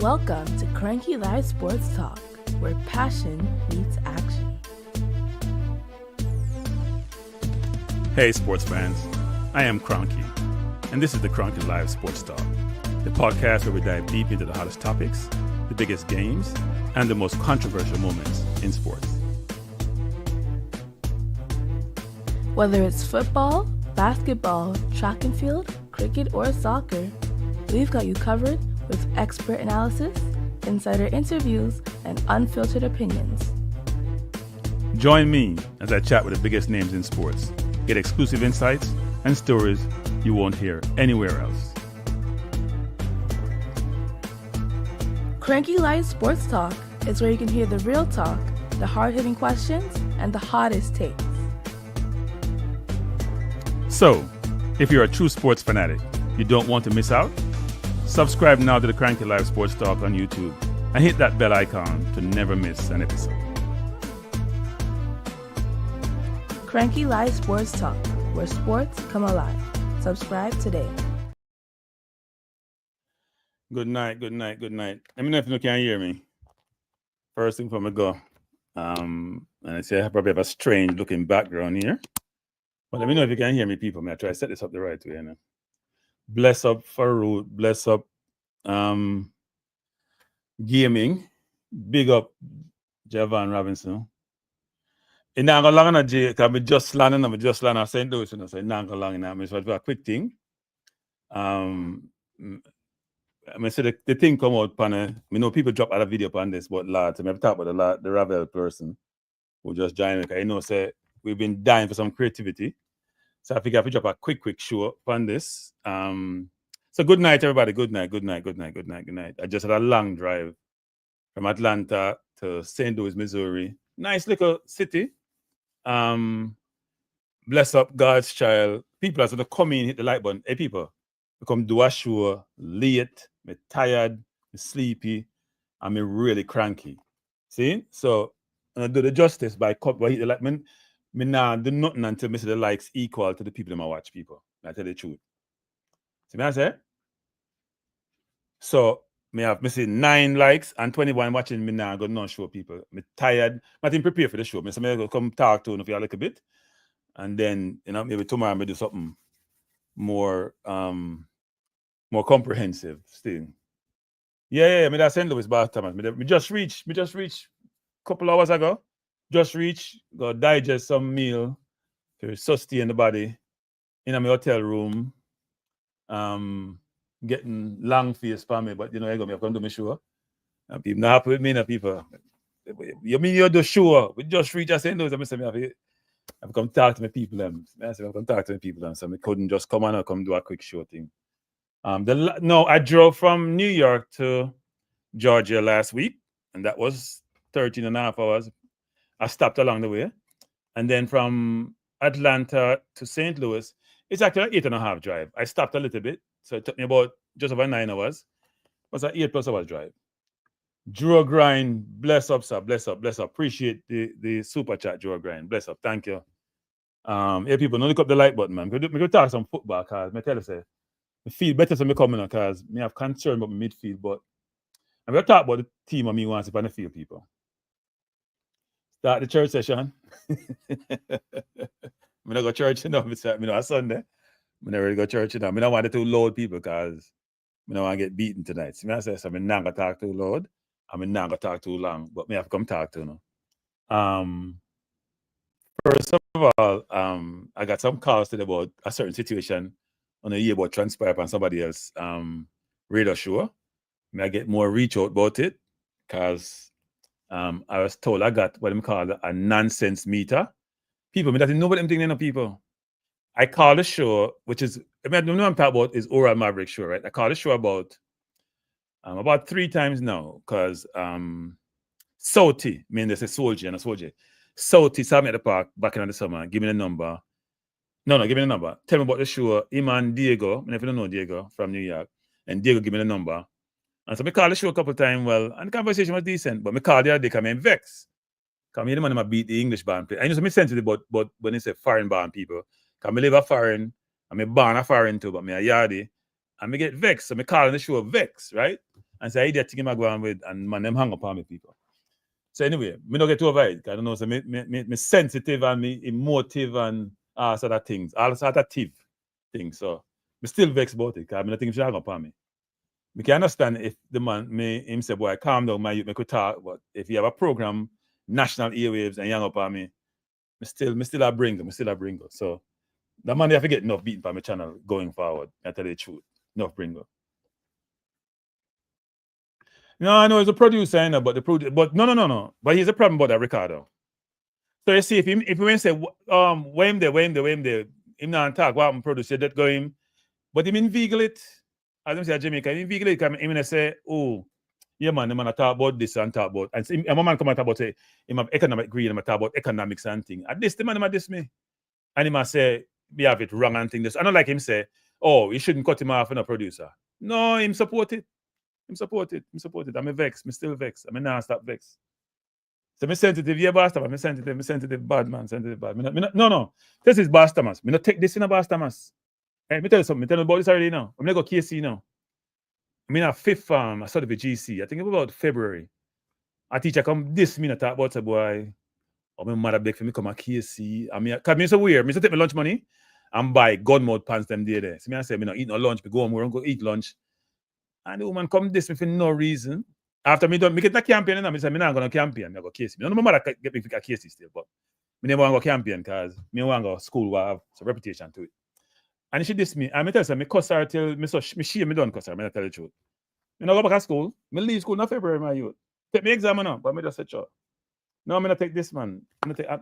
Welcome to Kranky Live Sports Talk, where passion meets action. Hey sports fans, I am Kranky, and this is the Kranky Live Sports Talk, the podcast where we dive deep into the hottest topics, the biggest games, and the most controversial moments in sports. Whether it's football, basketball, track and field, cricket, or soccer, we've got you covered with expert analysis, insider interviews, and unfiltered opinions. Join me as I chat with the biggest names in sports, get exclusive insights and stories you won't hear anywhere else. Kranky Live Sports Talk is where you can hear the real talk, the hard-hitting questions, and the hottest takes. So, if you're a true sports fanatic, you don't want to miss out, subscribe now to the Kranky Live Sports Talk on YouTube and hit that bell icon to never miss an episode. Kranky Live Sports Talk, where sports come alive. Subscribe today. Good night. Let me know if you can hear me. First thing from a go. And I say I probably have a strange looking background here. But let me know if you can hear me, people. I try to set this up the right way. You know? Bless up Farouk. Bless up Gaming. Big up Javon Robinson. In Nangalang na J, because I just landed at St. Louis, so Nangalang na. I for a quick thing. I say the thing come out pan. We know people drop other video on this, but lads, I talk about the Ravel person who just joined me. Because say we've been dying for some creativity. So I figure if we drop a quick show on this. So good night, everybody. Good night. I just had a long drive from Atlanta to St. Louis, Missouri. Nice little city. Bless up God's child. People are going to come in, hit the like button. Hey, people, we come do a show late. I'm tired, I'm sleepy, I'm really cranky. See? So I do the justice by hit the like. Me nah do nothing until me see the likes equal to the people that I watch people. I tell the truth. See what I say? So me see 9 likes and 21 watching me now go not show people. Me tired. I didn't prepare for the show. So I go come talk to you for a little bit. And then, maybe tomorrow I do something more comprehensive thing. Yeah, me that St. Louis Baltimore. Me just reached a couple hours ago. Go digest some meal to sustain the body in my hotel room. Getting long face for me, but I come to my show. And people not happy with me, people. You mean you do show? We just reached a St. Louis. I've come talk to my people. So I couldn't just come on and come do a quick show thing. I drove from New York to Georgia last week, and that was 13 and a half hours. I stopped along the way. And then from Atlanta to St. Louis, it's actually an 8.5 drive. I stopped a little bit, so it took me about just over 9 hours. It was an 8+ hours drive. Drew Grind, bless up, sir. Bless up. Appreciate the super chat, Drew Grind. Bless up. Thank you. Hey, people, don't look up the like button, man. We go talk some football, because I tell you, say, I feel better to me coming on because I have concern about my midfield, but I'm going to talk about the team of me wants to on the field, people. Start the church session. I'm not go to church enough. It's a Sunday. I'm not ready to go to church enough. I don't want it too loud, people, because I don't want to get beaten tonight. So I say, I'm not going to talk too loud. I'm not going to talk too long, but I have to come talk to you now. First of all, I got some calls today about a certain situation on a year about transpire on somebody else radar show. I get more reach out about it because I was told I got what I'm called a nonsense meter. People, I doesn't know what I'm thinking of people. I call the show, which is, the one I'm talking about is Oral Maverick show, right? I call the show about 3 times now because Sauti, they say soldier and a soldier. Sauti saw me at the park back in the summer, give me the number. No, give me the number. Tell me about the show. Him and Diego, if you don't know Diego from New York, and Diego give me the number. And so I called the show a couple of times, and the conversation was decent, but I called the other day because I'm vexed. Because I the man beat the English band play. I know some sensitive but when they say foreign band people, because I live a foreign, I'm born a foreign too, but I'm a yardie, and I get vexed. So I call the show vex, right? And say, idiot thing I go on with, and man, them hang up on me, people. So anyway, me not get over it. I don't know, so me sensitive and me emotive and all sort of things, all sort of things. So me still vexed about it, because I don't think she hang up on me. We can understand if the man him say, boy, calm down, my youth, me could talk, but if you have a program, national airwaves, and you hang up on me, me still a bringer. So the man, they have to get enough beaten by my channel going forward. I tell you the truth. Enough bringer. No, I know he's a producer, I know, but no. But he's a problem about that, Ricardo. So you see, if we say, where him there, him not talk, what I'm producer, that go him, but him inveigle it, as I say, Jamaica, him inveigle it, him say, oh, yeah, man, the man talk about this and talk about, and my man come and talk about, say, him have economic greed, and talk about economics and thing. At this, the man, diss me. And he must say, we have it wrong and thing. This. I don't like him say, oh, you shouldn't cut him off in a producer. No, him support it. Him support it. I'm vexed. I'm still vexed. I'm not stop vexed. So I'm sensitive. Yeah, Basta. I'm sensitive. Bad man. Sensitive bad. No. This is Bastamas. I'm not take this in a Bastamas. Hey, me tell you something. Me tell you about this already now. I'm going to go KC now. I'm in a fifth I started with GC. I think it was about February. A teacher come this me talk about a boy. Oh, my mother beg for me come a KC. I mean, cause me so weird. Me so take my lunch money and buy gun mode pants them there. So me I say, me not eat no lunch. Me go home, we don't go eat lunch. And the woman come this me for no reason. After me done, me get a campaign and I say, me not gonna campaign. I go KC. No, my mother get me for a KC still, but me never want to go campaign because me want to go school where I have some reputation to it. And she diss me. And me tell her, me cuss her till me shame me done cuss her. Me not tell the truth. Me not go back to school. Me leave school in February, my youth. Take me exam now, but me just say, sure. No, I'm not take this, man.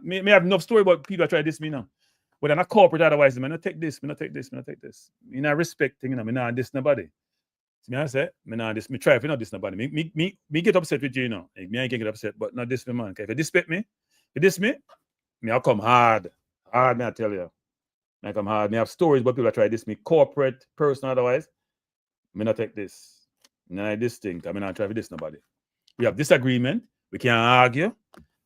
Me have enough story about people that try this me now. But I'm not corporate otherwise, I'm not take this. Me not respect thing, me not diss nobody. So me I say, me not this, me try if you not diss nobody. Me get upset with you, you know. Me I can get upset, but not this me, man. If you disrespect me, me I'll come hard. Hard, me I tell you. I come hard. Me have stories about people that try this me, corporate, personal otherwise. Me not take this. Me not this thing, because me not try to diss nobody. We have disagreement, we can't argue.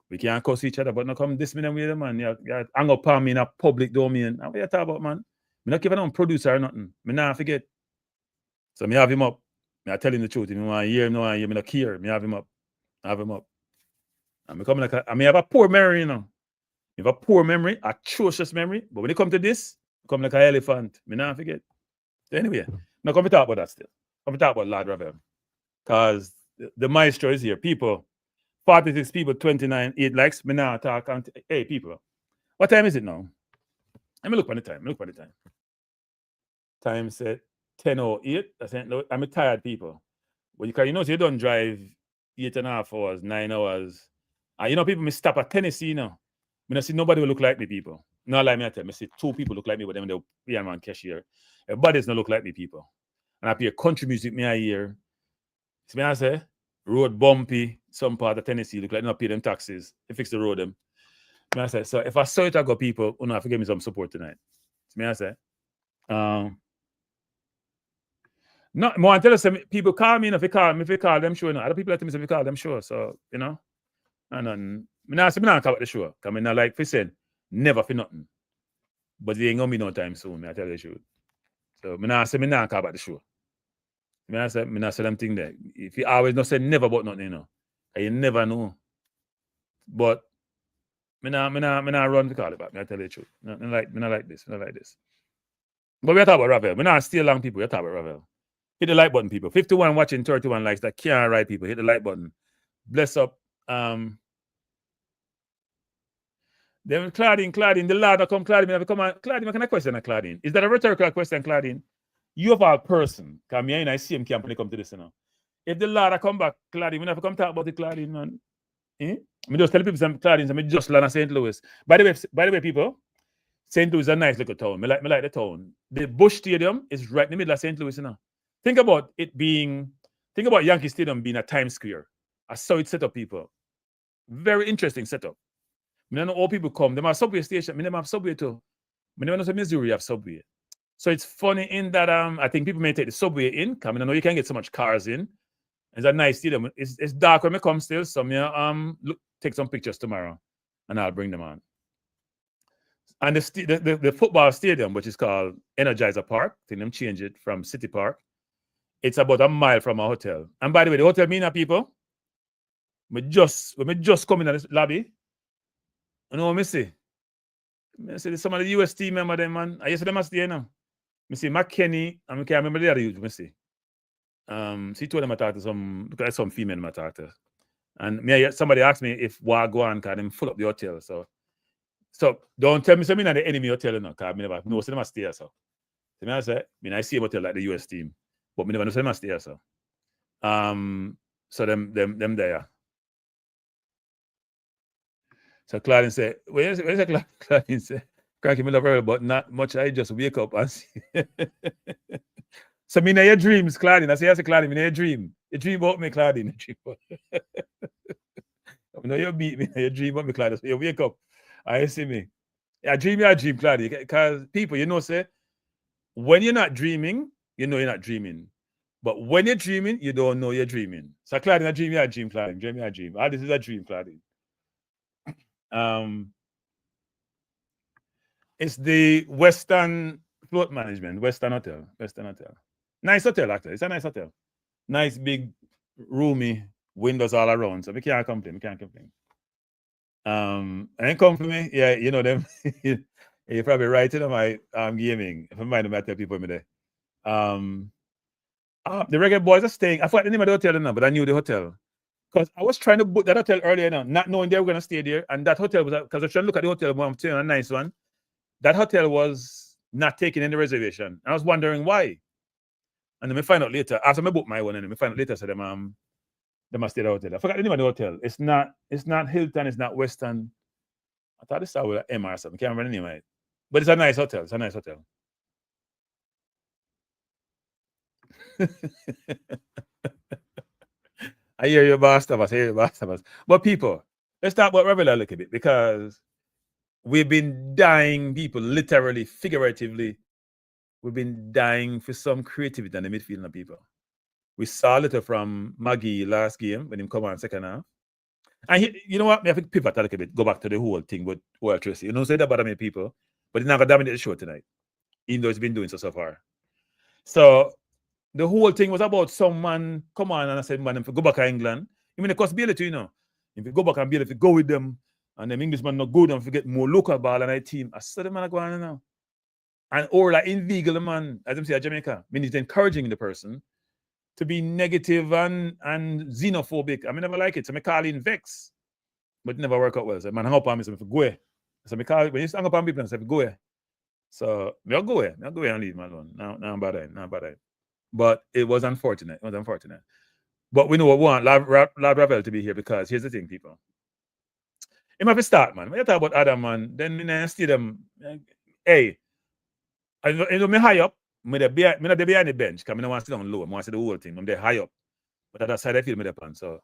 We can't cuss each other, but not come this minute with the man. You hang up on me in a public domain. What you talk about, man? Me not giving on producer or nothing. Me not forget. So me have him up. Me I tell him the truth. If me want to hear him, no one hear me not care. Me have him up. And me come like I have a poor memory, you know. Me have a poor memory, atrocious memory. But when it come to this, come like an elephant. Me not forget. So anyway, now come to talk about that still. Come to talk about Lord Ravel. Because the maestro is here. People. 46 people, 29, 8 likes. Me now talk and hey people, what time is it now? Let me look at the time. Time set 10:08. I'm tired people. But you know, so you don't drive 8.5 hours, 9 hours. And you know, people me stop at Tennessee now. Me not see nobody will look like me, people. Not like me, I tell me. See 2 people look like me, but them they'll be on cashier. Everybody's not look like me, people. And I play country music me I hear. See me I say, road bumpy, some part of Tennessee look like not pay them taxes. They fix the road them. Me I say, so if I saw it, I got people who not give me some support tonight. See me I say, no more until some people call me, if they call them sure. No, other people let me say if we call them sure. So you know, and me not say me not call the show. Cause me not like fi said, never for nothing. But they ain't gonna be no time soon. Me I tell you the truth. So me not say me not call about the show. Me not say them thing there. If you always not say never about nothing, you know. You never know. But me not run to call it back. Me I tell you the truth. Me not like this. But we are talking about Ravel. We not stay long people. We are talking about Ravel. Hit the like button, people. 51 watching, 31 likes. That can't write, people. Hit the like button. Bless up. Then Claudine, the lad that come, Claudine, Claudine, can I question Claudine? Is that a rhetorical question, Claudine? You of all person, because me and I see him camp when they come to this, you know. If the lad come back, Claudine, we never come talk about the Claudine, man. Me just tell people some Claudine, I just land at St. Louis. By the way, people, St. Louis is a nice little town. Me like the town. The Bush Stadium is right in the middle of St. Louis, you know. Think about Yankee Stadium being a Times Square. I saw it set up, people. Very interesting setup. I know all people come. They have subway station. I never have subway too. I never know Missouri have subway. So it's funny in that I think people may take the subway in. I know you can't get so much cars in. It's a nice stadium. It's dark when I come still. So take some pictures tomorrow, and I'll bring them on. And the football stadium, which is called Energizer Park, I think them change it from City Park. It's about a mile from our hotel. And by the way, the hotel mean people, when me just come in this lobby, you know what I see? I see some of the US team member them, man. I used to them stay here now. I see McKenny, and I can't remember the other youth, I see. See two of them I talk to some female I talk to. And somebody asked me if Wagwan can them full up the hotel. So don't tell me something at the enemy hotel, because I never know them stay here. So I say, I see a hotel like the US team, but I never know them stay here. So them there. So Claudine said, where's Claudine say? Kranky, me love her, but not much. I just wake up and see. So me know your dreams, Claudine. I say, Claudine, me know your dream. You dream about me, Claudine. I know you beat me. You dream about me, Claudine. So you wake up. I see me. I dream, Claudine. Because people, say, when you're not dreaming, you know you're not dreaming. But when you're dreaming, you don't know you're dreaming. So Claudine, I dream, Claudine. Dream. This is a dream, Claudine. It's the Western Float Management, Western Hotel. Nice hotel, actually. It's a nice hotel. Nice, big, roomy, windows all around. So we can't complain. And come for me. Yeah, you know them. You're probably right in my gaming. If I mind them, I tell people me there. The Reggae Boyz are staying. I forgot the name of the hotel now, but I knew the hotel. Because I was trying to book that hotel earlier now, not knowing they were going to stay there. And that hotel was, because I was trying to look at the hotel, I'm saying a nice one. That hotel was not taking any reservation. And I was wondering why. And then we find out later, after I booked my one, and then we find out later, so they must stay at the hotel. I forgot the name of the hotel. It's not Hilton, it's not Western. I thought it started with an M or something. I can't remember the name of it. But it's a nice hotel. I hear you, boss of us. But people, let's talk about Ravel a little bit, because we've been dying, people, literally, figuratively. We've been dying for some creativity in the midfield, people. We saw a little from Maggie last game when he come on second half. And you know what? I think pivot a little bit, go back to the whole thing with World Tracy. Say that about me, people, but he's not going to dominate the show tonight, even though he's been doing so far. So the whole thing was about someone come on and I said, man, if you go back to England, it costs Bailey too, If you go back and Bailey, if you go with them, and them Englishman not good and forget more local ball and a team, I said, man, I go on now. And or like inveigle the man, as I'm saying, Jamaica, it's encouraging the person to be negative and xenophobic. I never like it. So I call in vex, but it never work out well. So man, hang up on me, so if you go. So I call when you hang up on people, so if you go. So I'll go and leave man alone. Now I'm bad. But it was unfortunate. But we know what we want Lab Ravel to be here, because here's the thing, people. He might start, man. When you talk about Adam, man, then I see them. Hey, I know me high up. Me not behind the bench, because I don't want to sit down low. I want to see the whole thing. I'm there high up. But at that side, I feel me there pan. So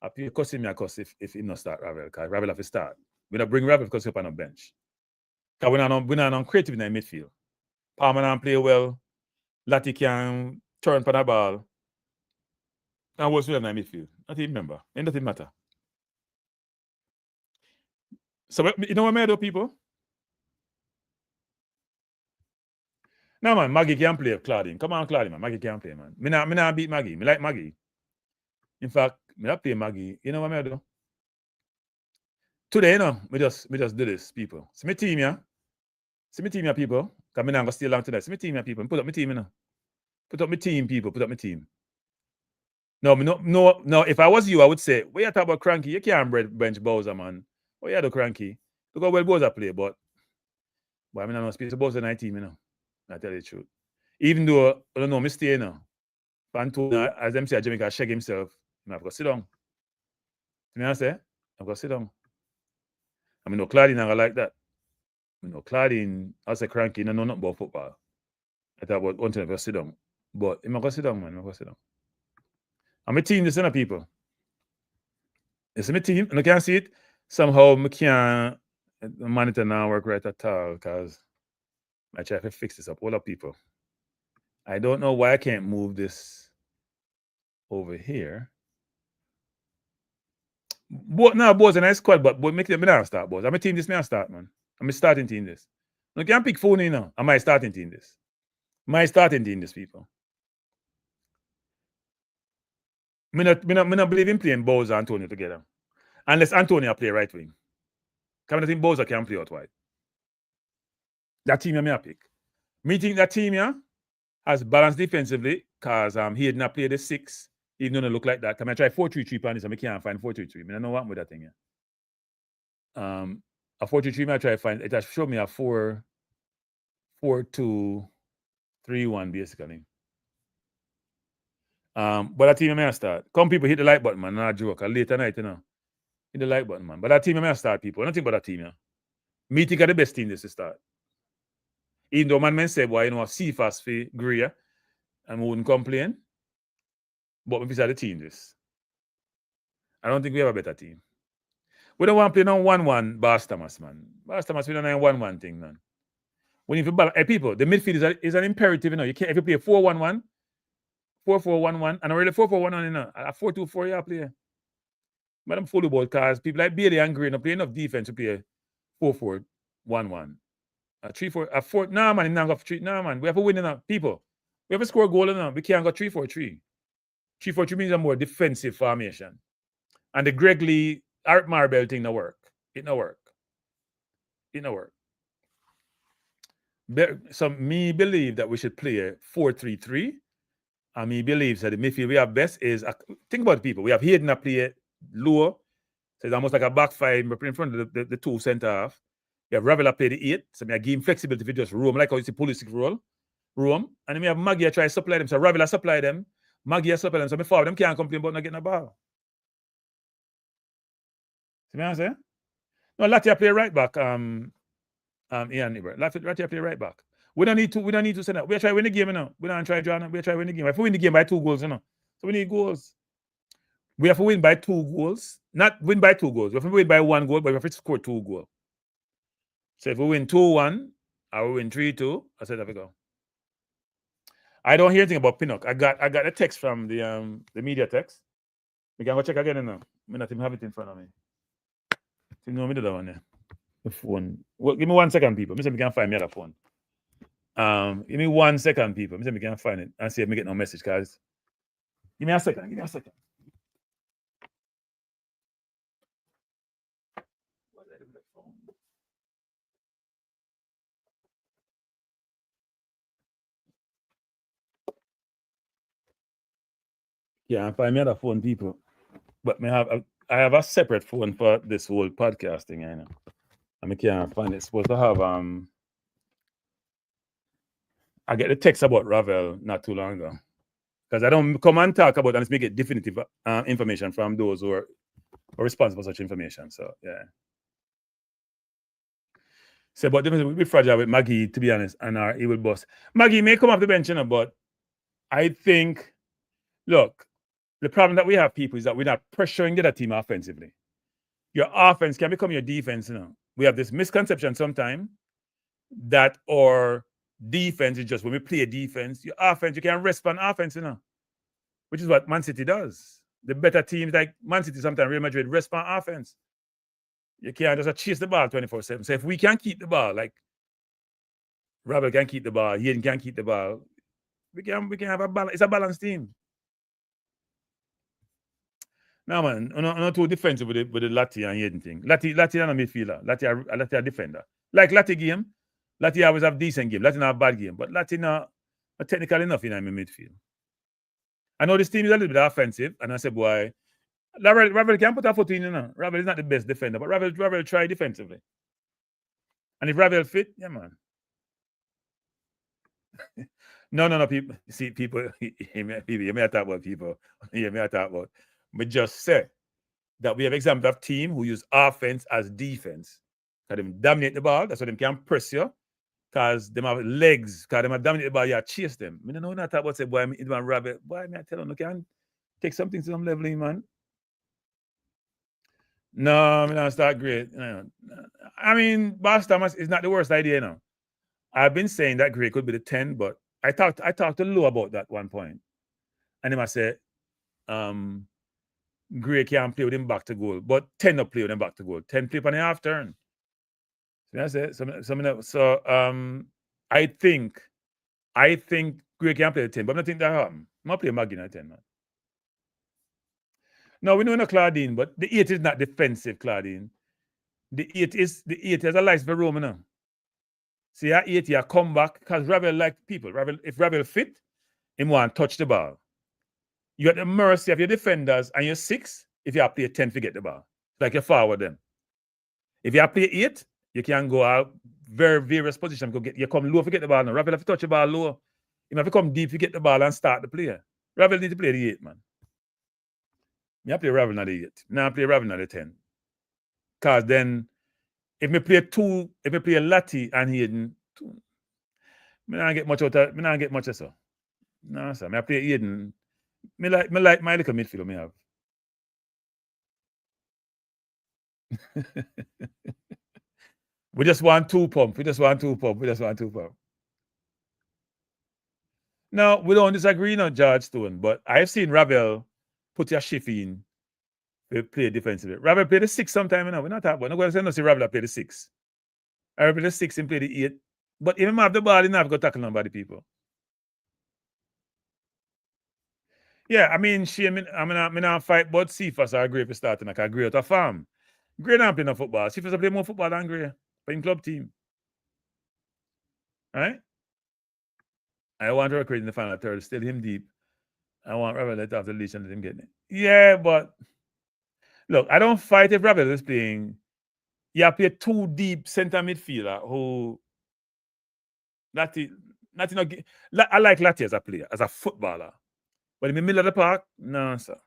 I feel cussing me a cuss if he not start Ravel, because Ravel have to start. We not bring Ravel because he's up on a bench. Because we're not on creative in the midfield. Palmer don't play well. Lati can turn for the ball. And what's with in the midfield? I don't remember. It doesn't matter. So you know what I do, people? No, man, Maggie can't play Claudine. Come on, Claudine, man. Maggie can't play, man. Me not beat Maggie. Me like Maggie. In fact, me not play Maggie. You know what I do? Today, me just do this, people. See me team, yeah? People. Because me not going to stay long today. See me team, yeah, people. Put up my team, Put up my team, people. Put up my team. No. If I was you, I would say, what you talk about Kranky? You can't bench Bowser, man. What you do, Kranky? Look how well Bowser play, but I mean, I'm not speaking to Bowser in my team, I tell you the truth. Even though I don't know, me stay Pantona, as them say, Jamaica shake himself. I've got to sit down. You know what I say? I've got to sit down. I mean, no Claudine, I like that. Claudine, I say Kranky, no nothing about football. I thought about one time I got to sit down. But I'm going to sit down, man. I'm going to sit down. I'm a team, this is people. It's my team, and I can't see it. Somehow, I can't monitor now work right at all, because I try to fix this up. All up, people. I don't know why I can't move this over here. Both a nice squad, but make them not start, boys. I'm a team this, me start, man. I'm a starting team this. I can't pick phone now. I'm my starting team this. My starting team this, people. Me not believe in playing Boyz and Antonio together. Unless Antonio play right wing. Because I think Boyz can play out wide. That team I pick. Me think that team has balance defensively because he had not played the 6, even though it look like that. Can I try 4-3-3 on this and I can't find 4-3-3. I don't know what with that thing here. A 4-3-3 I try to find. It has showed me a 4-2-3-1 basically. But that team I may start. Come people hit the like button, man. Not joke. Later night, Hit the like button, man. But that team I may start, people. Nothing but that team, Me think of the best team this to start. Even though man say, boy, see fast for Greer and we wouldn't complain. But we say the team this. I don't think we have a better team. We don't want to play no 1-1 Boss Thomas, man. Boss Thomas, we don't have a 1-1 thing, man. We need to balance. Hey, people, the midfield is an imperative, You can't, if you play 4-1-1, 4-4-1-1, and already 4-4-1-1, a 4-2-4, you play. But I'm fully about because people like Bailey and Green don't play enough defense to play 4-4-1-1. A 3-4, a 4. Nah, man, not got 3. Nah, man, we have to win enough. People, we have to score a goal enough. We can't go 3-4-3. 3-4-3 means a more defensive formation. And the Greg Lee, Art Marbell thing no work. It no work. So me believe that we should play a 4-3-3. And me believes that the midfield we have best is, think about the people. We have Hayden a play lower. So it's almost like a back 5 in front of the 2 centre half. We have Ravel play the 8. So we give him flexibility to just roam, like how you see Pulisic roam. And then we have Maggie try to supply them. So Ravel supply them. Maggie supply them. So me forward them can't complain about not getting a ball. See what I'm saying? No, Latia play right back. Ian Nibber. Latia play right back. We don't need to send that. We are trying to win the game now. We don't try to draw. We are trying to win the game. If we win the game by 2 goals, So we need goals. We have to win by 2 goals. Not win by 2 goals. We have to win by 1 goal, but we have to score 2 goals. So if we win 2-1, or we win 3-2, I said, there we go. I don't hear anything about Pinnock. I got a text from the media text. We can go check again now. I not even have it in front of me. You know me the one there. The phone. Well, give me 1 second, people. Me say we can find me other phone. Give me 1 second, people. Me say we can find it and see if me get no message, guys. Give me a second. Yeah, I find me other phone, people. But I have a separate phone for this whole podcasting, I know. And I can't find it. It's supposed to have I get the text about Ravel not too long ago. Because I don't come and talk about and make it definitive information from those who are responsible for such information. So yeah. So but definitely we'll be fragile with Maggie, to be honest, and our evil boss. Maggie may come off the bench, but I think, look, the problem that we have, people, is that we're not pressuring the other team offensively. Your offense can become your defense, We have this misconception sometimes that our defense is just when we play defense, your offense, you can respond offense, which is what Man City does. The better teams like Man City, sometimes Real Madrid, respond offense. You can't just chase the ball 24/7. So if we can keep the ball, like Ravel can keep the ball, Hayden can keep the ball, we can have a balance. It's a balanced team. No, man, I'm not too defensive with the Lati and Hayden thing. Lati not a midfielder. Lati a defender. Like Lati game, Lati always have decent game. Lati not a bad game, but Lati not technical enough in my midfield. I know this team is a little bit offensive, and I said, boy, Ravel can put a foot in, Ravel is not the best defender, but Ravel try defensively. And if Ravel fit, yeah, man. No, people. See, people, you may talk about people. You may talk about. But just say that we have example of team who use offense as defense. Because them dominate the ball, that's why them can press you. Because them have legs, because them have dominate the ball, you chase them. I don't know not talk about say, boy, it man Rabbit. Boy, I tell them, you can take something to some level, man. No, I don't start great. I mean, Boss Thomas is not the worst idea, I've been saying that Gray could be the 10, but I talked to Lou about that one point. And him I said, Gray can't play with him back to goal, but 10 not play with him back to goal. 10 play on the half turn. So I said, I think Gray can play the 10, but I don't think that happen. I'm not playing Maggie at 10, man. No, we know no Claudine, but the 8 is not defensive, Claudine. The 8 has a license for Rome now. See, so 8 you come back because Ravel like people. If Ravel fit, him want to touch the ball. You got the mercy of your defenders and your 6 if you have to play 10 forget the ball. Like you forward them. If you have to play 8, you can go out various positions. You come low, forget the ball now. Ravel have to touch the ball low. You have to come deep, forget the ball and start the play. Ravel need to play the 8, man. Me play Ravel not the 8. Now I play Ravel not the 10. Because then if me play Lati and Hayden, me not get much of so. No, sir. I play Hayden. Me like my little midfield me have. We just want 2 pump. Now, we don't disagree on George Stone, but I've seen Ravel put your shift in to play defensively. Ravel play the 6 sometime now. We're not talking about. Nobody say no see Ravel play the 6. I play the 6 and play the 8. But if him have the ball, he not go tackle nobody people. Yeah, I mean, I'm not fight, but Cephas are great for starting. Like, I agree with a farm. Gray not playing no football. Cephas play more football than Gray. Playing club team. All right? I want to recruit in the final third. Still him deep. I want Ravel let off the leash and let him get it. Yeah, but look, I don't fight if Ravel is playing. You have to play 2 deep center midfielder who I like Lati as a player, as a footballer. But in the middle of the park, no, sir.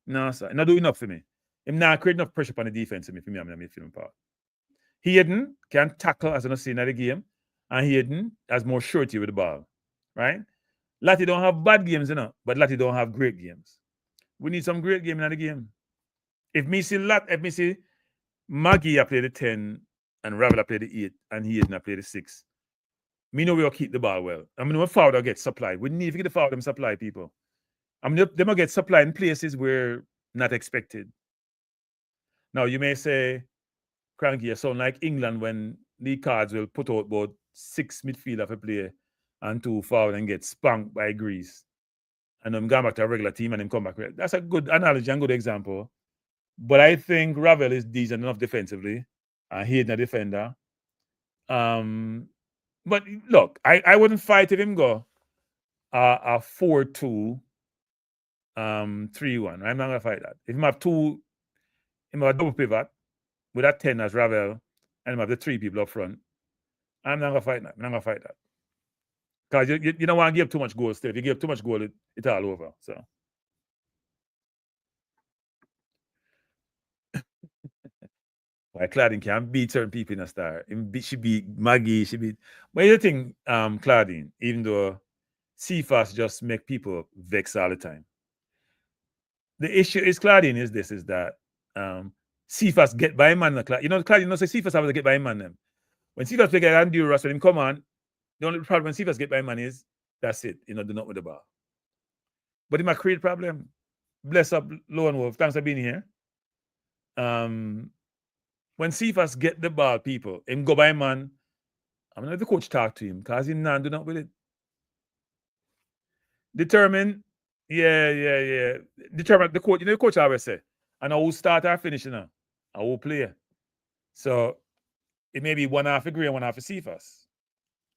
No, sir. Not doing enough for me. Him not create enough pressure on the defense for me in the midfield part. Hayden can tackle as an seen in the game, and Hayden has more surety with the ball. Right? Lati don't have bad games, but Lati don't have great games. We need some great game in the game. If me see Maggie I play the 10 and Ravel I play the 8 and Hayden I play the 6, me know we'll keep the ball well. I mean, when forward will get supply. We need to get the forward them supply people. I mean, they will get supply in places where not expected. Now, you may say, Kranky, you sound like England when the cards will put out about 6 midfielder for play and 2 forward and get spanked by Greece. And them go back to a regular team and them come back. That's a good analogy and good example. But I think Ravel is decent enough defensively. And Hayden a defender. But look, I wouldn't fight if him go a 4-2, 3-1. I'm not gonna fight that. If him have a double pivot with that 10 as Ravel, and him have the 3 people up front, I'm not gonna fight that. Because you don't want to give too much goal still. If you give too much goal, it's all over. So why Claudine can't beat certain people in a star. She beat Maggie, But the thing, Claudine, even though Cephas just make people vex all the time. The issue is Claudine is that Cephas get by man. Claudine say Cephas have to get by man them. When Cephas play like Honduras, when him come on, the only problem when Cephas get by man is that's it. Do not with the ball. But it might create problem. Bless up, Lone Wolf. Thanks for being here. When Cephas get the ball, people, him go by man, I'm gonna let the coach talk to him because he not do not with it. Determine, yeah. Determine the coach. The coach always say, and I will start or finish, I will play. So it may be 1 half a Gray and 1 half a Cephas.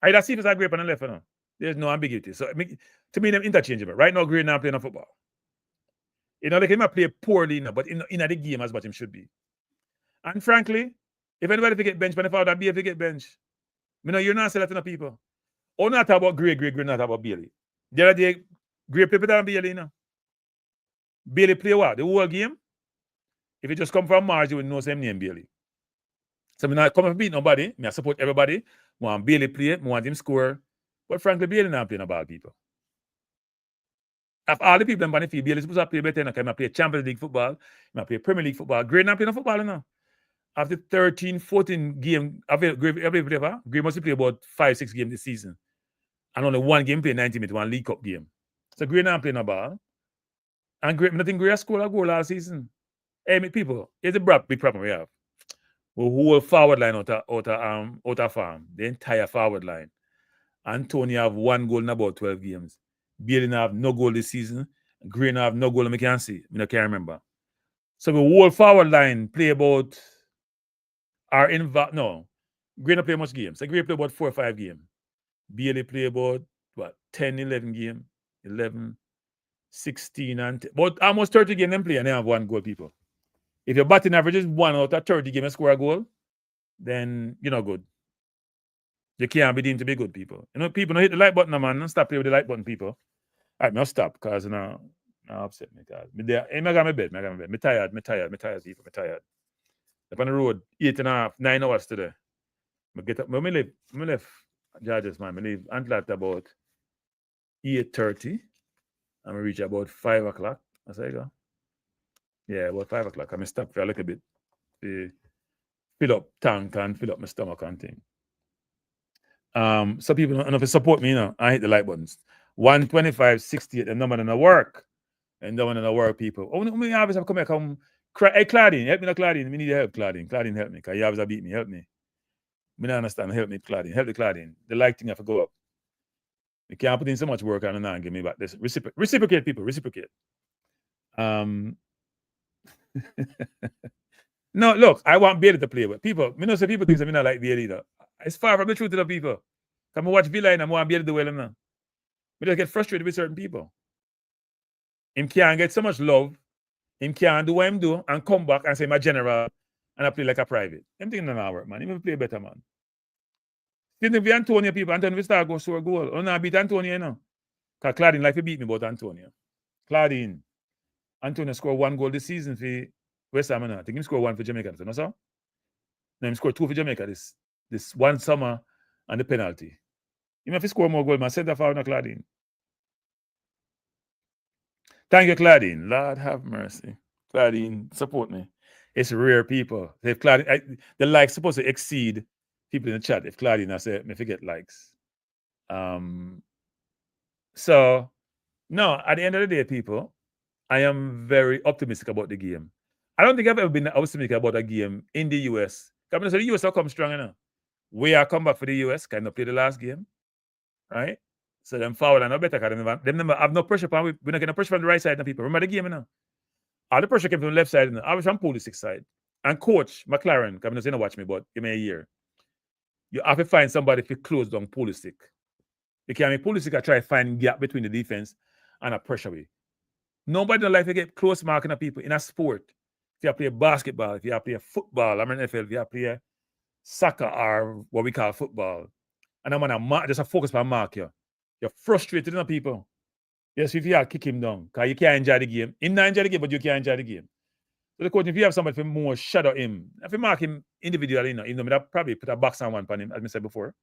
Either Cephas or Gray on the left, There's no ambiguity. So to me, them interchangeable. Right now, Gray not playing football. Like he might play poorly now, but in the game as much him should be. And frankly, if anybody get bench, but if I would be able to get bench, you're not saying that to people. Or not about Gray not about Bailey. The other day, Gray play better than Bailey now. Bailey play what? The whole game? If you just come from Mars, you would know same name Bailey. So I'm not coming to beat nobody. I support everybody. I want Bailey play, I want him score. But frankly, Bailey not playing about people. Of all the people in the field, Bailey supposed to play better. I play Champions League football. I play Premier League football. Gray not playing football now. After 13, 14 games, Gray must play about 5-6 games this season. And only 1 game play 90 minutes, 1 League Cup game. So Gray not playing a ball. And nothing Gray scored a goal last season. Hey, people, here's a big problem we have. We whole forward line out of farm. The entire forward line. Antonio have 1 goal in about 12 games. Bailey have no goal this season. Green have no goal, I can't see. I can't remember. So the whole forward line play about Green play much games. So Green play about 4 or 5 games. Bailey play about 10, 11 games. 11, 16, and about almost 30 games them play and they have 1 goal, people. If your batting average is 1 out of 30 games and score a goal, then you're not good. You can't be deemed to be good, people. People don't hit the like button, man. Don't stop playing with the like button, people. All right, I'll stop because now upset me. I got my bed. I'm tired, people. I'm tired. I'm on the road 8.5, 9 hours today. I get up. I left Georges, man. I leave Antlat about 8:30. And I reach about 5 o'clock. That's how I go. Yeah, about 5 o'clock. I'm stop for a little bit. Fill up tank and fill up my stomach and thing. Some people don't know if you support me, I hit the like buttons. 125, 68, and no one in the work. And no one in the work, people. Oh, me always have come here, hey, Claudine, help me now, Claudine. We need your help, Claudine. Claudine, help me, because you always have beat me. Help me. Me not understand. Help me, Claudine. Help the Claudine. The like thing have to go up. You can't put in so much work on and give me back this. Reciprocate, people. Reciprocate. No, look, I want Bailey to play with people. Me know say people think I not like Bailey though. It's far from the truth to the people. Come and watch Villa and I want Bailey to do well now. We just get frustrated with certain people. Him can't get so much love. Him can't do what him do and come back and say my general and I play like a private. Them things not work, man. He will play better, man. Still if Antonio people, Antonio will start go score a goal. Oh no, beat Antonio, you know. Because Claudine like to beat me about Antonio. Claudine. Antonio scored 1 goal this season for West Ham. I think he scored 1 for Jamaica. So, no, sir? No, he scored 2 for Jamaica this one summer and the penalty. Even if he score more goals, man, send that forward to Claudine. Thank you, Claudine. Lord have mercy. Claudine, support me. It's rare, people. If Claudine, the likes supposed to exceed people in the chat. If Claudine, I say, me forget likes. So, no, at the end of the day, people, I am very optimistic about the game. I don't think I've ever been optimistic about a game in the US. Because the US will come strong enough. We are come back for the US, kind of play the last game. Right? So them forward are no better because them never have no pressure upon. We're not getting pressure from the right side of people. Remember the game now? All the pressure came from the left side. I was from Pulisic side. And coach McLaren, because I don't watch me, but give me a year. You have to find somebody to close down Pulisic. You can't make Pulisic try to find gap between the defense and a pressure way. Nobody don't like to get close marking of people in a sport. If you play basketball, if you play football, I'm an NFL, if you play soccer or what we call football, and I'm on just a focus on mark you. You're frustrated, you know, people. Yes, if you have kick him down, because you can't enjoy the game. Him not enjoy the game, but you can't enjoy the game. So the coach, if you have somebody for more shadow him, if you mark him individually, you know, probably put a box on one on him, as I said before.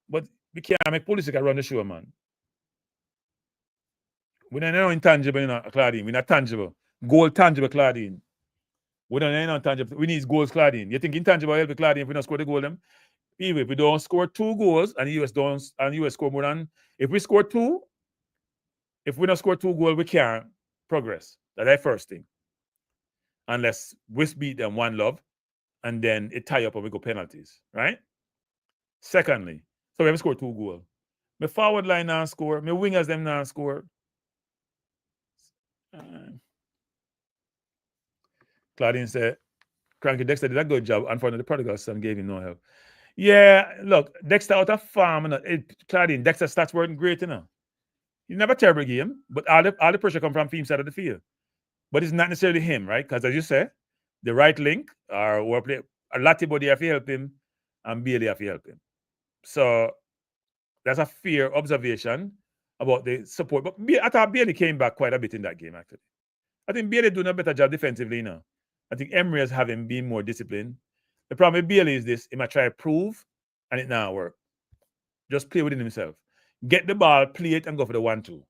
But we can't make police run the show, man. We're not intangible, you know, Claudine. We're not tangible. Goal tangible, Claudine. We don't know tangible. We need goals, Claudine. You think intangible help Claudine if we don't score the goal them? Even if we don't score 2 goals and the US don't and the US score more than if we score 2, if we don't score 2 goals, we can't progress. That's the first thing. Unless we beat them 1-0 and then it tie up and we go penalties, right? Secondly, so we have scored 2 goals. My forward line now score, my wingers them now score. Claudine said, Kranky Dexter did a good job, and for the prodigal son gave him no help. Yeah, look, Dexter out of farm, Claudine, Dexter stats weren't great, you know. He never terrible game, but all the pressure come from team side of the field. But it's not necessarily him, right? Because as you said, the right link or play a Latibody have to help him and Bailey have to help him. So that's a fair observation about the support. But I thought Bailey came back quite a bit in that game, actually. I think Bailey doing a better job defensively now. I think Emery has having been more disciplined. The problem with Bailey is this: he might try to prove, and it now work. Just play within himself. Get the ball, play it, and go for the 1-2.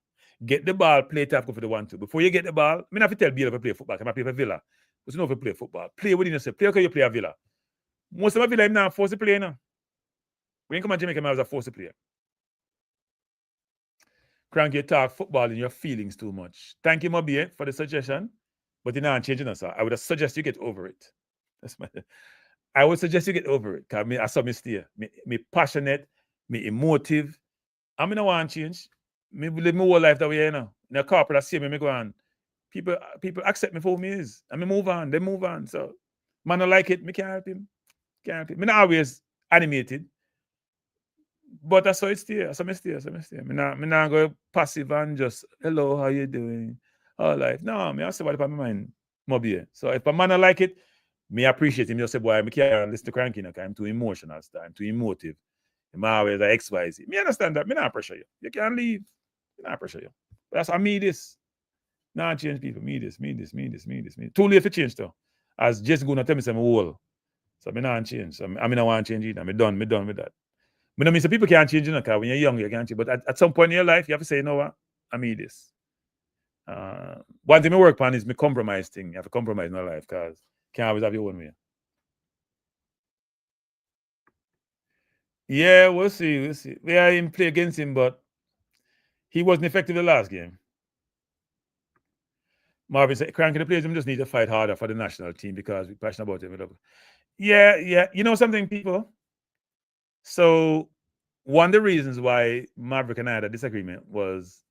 Get the ball, play it, go for the 1-2. Before you get the ball, I mean, I have to tell Bailey to play football. I play for Villa. But you know if you play football. Play within yourself. Play okay, you play a Villa. Most of my Villa, I'm not forced to play now. When you come to Jamaica, I was a forced to play. Kranky, talk football in your feelings too much. Thank you, Mobie, for the suggestion. But you're not changing us. I would suggest you get over it. I would suggest you get over it. Because I saw me stay. Me passionate, me emotive. I don't want to change. Me live my whole life that way, you know. in a corporate, I see me go on. People accept me for who me is. And me move on. They move on. So man, I like it. Me can't help him. Can't help him. Me not always animated. But that's how it stay. So me stay. Me not go passive and just, hello, how you doing? All life. No, me I say what if my mind. Mobile. So if a man I like it, me appreciate him. Just say, boy, I can't listen to Kranky now, I'm too emotional, I'm too emotive. I'm always like XYZ. Me understand that. Me not pressure you. You can't leave. Me not pressure you. But that's how me this. Nah, change people. Me this. Too late for change though. As just gonna tell me some whole. So me not change. So I mean I want to change it. Me done with that. Me no mean so people can't change, because when you're young, you can't change. But at some point in your life, you have to say, you know what? I mean this. One thing I work on is my compromise thing. You have to compromise in your life because you can't always have your own way. Yeah, we'll see. We are in play against him, but he wasn't effective the last game. Marvin said, Kranky, the players just need to fight harder for the national team because we're passionate about it. Yeah. You know something, people? So one of the reasons why Maverick and I had a disagreement was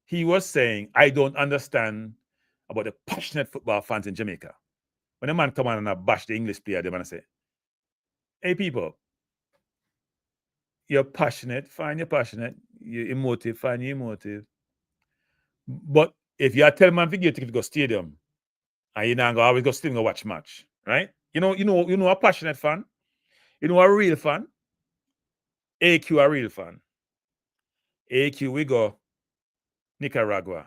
he was saying, I don't understand about the passionate football fans in Jamaica. When a man come on and bash the English player, they want to say, hey, people, you're passionate, fine, you're passionate. You're emotive, fine, you're emotive. But if you tell man to get ticket to go stadium, and you're not going to always go stadium and watch match, right? You know a passionate fan. You know a real fan. AQ a real fan. AQ we go Nicaragua.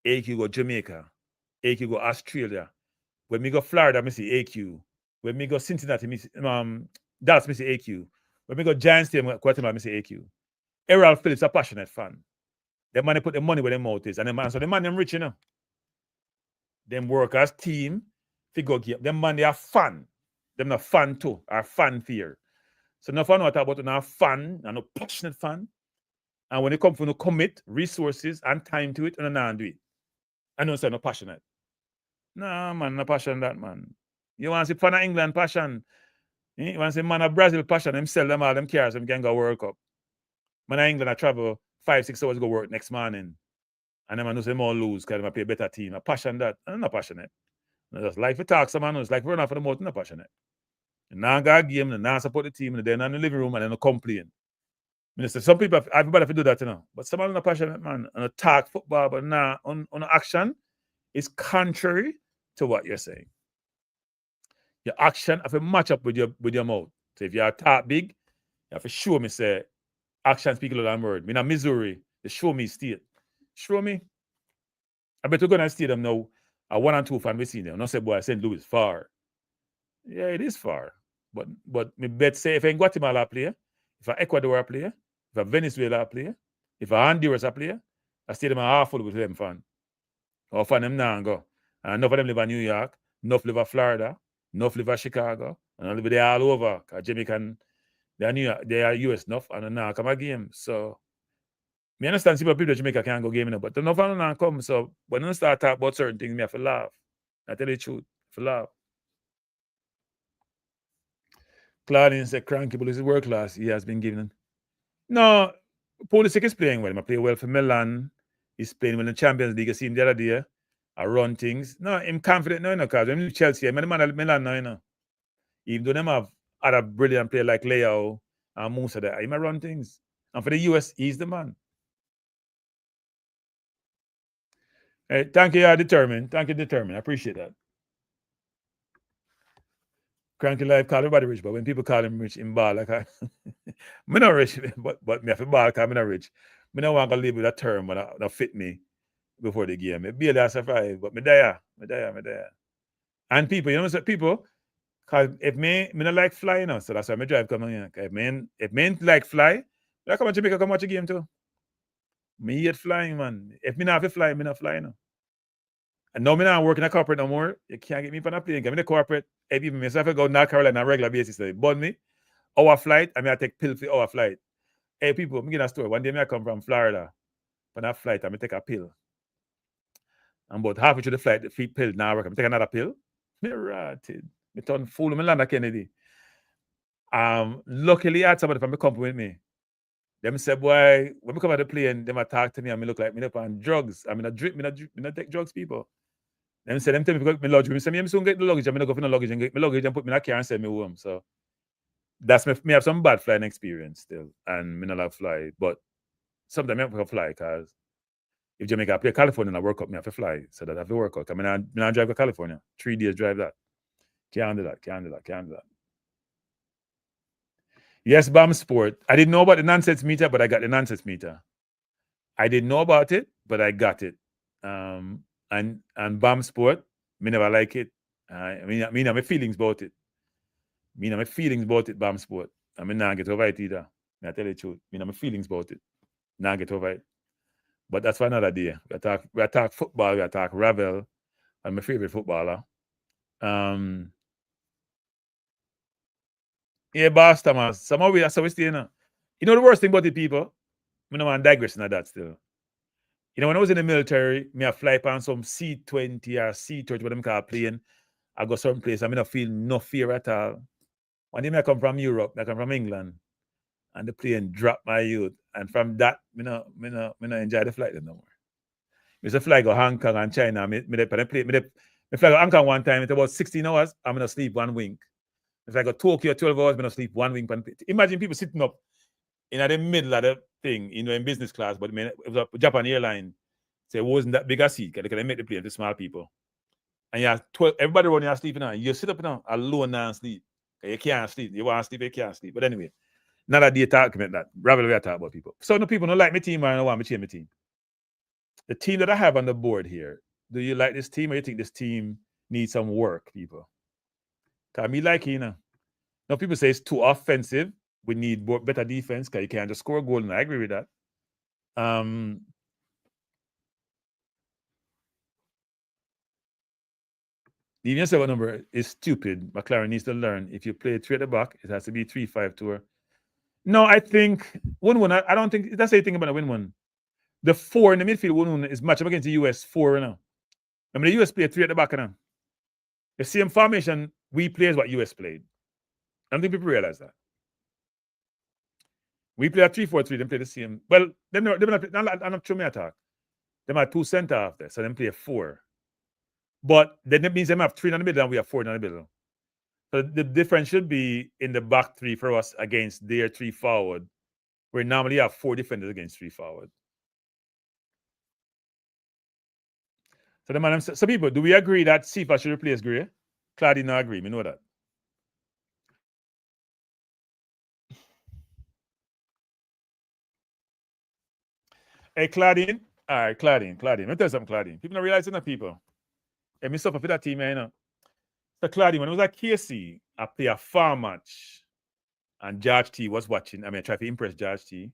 AQ go Jamaica. AQ go Australia. When we go Florida, I see AQ. When we go Cincinnati, Dallas, I see AQ. When we go Giants Stadium, Guatemala, I see AQ. Errol Phillips a passionate fan. The man put the money where their mouth is. And the man them rich, you know. Them work as team, figure game. Them man, they are fun. Them not fun too, are fan fear. So no fun what about no fun and no passionate fan. And when it comes to no commit resources and time to it, and not do it. I don't say no passionate. Nah, man, no passion that man. You want to see fan of England passion. You want to see man of Brazil passion, them sell them all them cars, them can go World Cup. Man of England, I travel 5-6 hours to go work next morning. And them man know say more lose because they pay a better team. I passion that. I'm not passionate. Just like for talk, some man it's like run off for the mouth, not passionate. And now got a game, and now support the team, and they're in the living room and then complain. Minister, some people, everybody have to do that, you know. But some are not passionate, man. And talk football, but now on action is contrary to what you're saying. Your action have to match up with your mouth. So if you talk big, you have to show me, say, action speak louder than word. Me in Missouri, they show me state. Show me. I bet we're going to stadium now. A 1 and 2 fan we see them. Not say, boy, St. Louis far. Yeah, it is far. But me bet say if in Guatemala play, if Ecuador play, if Venezuela play, if Honduras play, I stadium are half full with them fan. Or fan them now go. And enough of them live in New York, enough live in Florida, enough live in Chicago, and live there all over. Because Jamaican, they are New York, they are US enough, and now come a game. So me understand people in Jamaica can't go game, but enough of them now come. So when I start talking about certain things, me have to laugh. I tell you the truth, for laugh. Claudine said Kranky, but his work class he has been given. No, Pulisic is playing well. I play well for Milan. He's playing well in the Champions League. I see him the other day. I run things. No, I'm confident now, because I'm in Chelsea. I'm in Milan now, you know. Even though them have other brilliant players like Leo and Musa there, I run things. And for the US, he's the man. Hey, thank you, you're determined. Thank you, determined. I appreciate that. Kranky life call everybody rich, but when people call him rich in ball, like I'm not rich, but me have a ball because I'm not rich. I don't want to live with a term that fit me before the game. Maybe I survive, but me there. And people, you know what people, because if me not like fly, you know, so that's why I drive coming here. If me like fly, I come to Jamaica, come watch a game too. Me hate flying, man. If me not have to fly, me not fly, you know. And now me not working a corporate no more. You can't get me on a plane. Give me the corporate. If even myself I go to North Carolina on a regular basis, they burn me. Our flight, I mean I take pill for our flight. Hey people, me give a story. One day I come from Florida. On that flight, I take a pill. And about halfway through the flight, the free pill now work. I take another pill. Me ratted. Me turn fool. Me land at Kennedy. Luckily I had somebody from the company with me. Them say, boy, when we come at the plane, them talk to me and me look like me up on drugs. I mean, I drink, me not take drugs, people. Them say, them tell me to go get me luggage. Me say, me soon get the luggage. I'm going to go for the luggage and get my luggage and put me in a car and send me home. So that's me have some bad flying experience still. And me not like fly. But sometimes I have to fly because if Jamaica play California and I work up, me have to fly. So that I have to work out. I mean, I drive to California. 3 days drive that. Can't do that. Yes, BAM Sport. I didn't know about the nonsense meter, but I got the nonsense meter. I didn't know about it, but I got it. And BAM Sport, me never like it. I mean, my feelings about it. BAM Sport. I mean, not get over it either. I tell you the truth. My feelings about it. Not get over it. But that's for another day. We talk football, we talk Ravel, and my favorite footballer. Yeah, boss Thomas. Somehow that's how we stay, you know. You know the worst thing about the people? I don't want to digress on that still. You know, when I was in the military, I fly on some C-20 or C-30, what them call plane. I go certain place, I don't feel no fear at all. One day I come from Europe, I come from England, and the plane dropped my youth. And from that, I don't enjoy the flight no more. I used to fly go Hong Kong and China. I fly go Hong Kong one time, it's about 16 hours, I'm going to sleep one wink. If I go Tokyo 12 hours, I'm going to sleep one wink. Imagine people sitting up in the middle of the thing, in business class, but it was a Japan airline. So it wasn't that big a seat because they make the plane to small people. And you have 12, everybody running and sleeping now. You sit up now alone now and sleep. You can't sleep. You want to sleep, you can't sleep. But anyway, not a day talk about that. Ravel, we are talking about people. So no people don't like my team or I don't want me to change my team. The team that I have on the board here, do you like this team or you think this team needs some work, people? Because me like it, you know. Now people say it's too offensive. We need better defense because you can't just score a goal, and I agree with that. Even your 7 number is stupid. McLaren needs to learn. If you play 3 at the back, it has to be 3-5 tour. No, I think 1-1. I don't think that's anything about a 1-1. The 4 in the midfield 1-1 is match up against the US 4 now. I mean, the US play 3 at the back now. The same formation we play is what US played. I don't think people realize that. We play a 3-4-3, them play the same. Well, I'm not sure me attack. Them are 2 center after, so them play a 4. But then it means them have 3 in the middle and we have 4 in the middle. So the difference should be in the back 3 for us against their 3 forward, where normally you have 4 defenders against 3 forward. So the man, so people, do we agree that Sifa should replace Gray? Claudine not agree, we know that. Hey, Claudine. All right, Claudine. Let me tell you something, Claudine. People don't realize that people. Hey, me suffer for that team, you know. So, Claudine, when I was at KC, I played a farm match. And George T was watching. I mean, I tried to impress George T.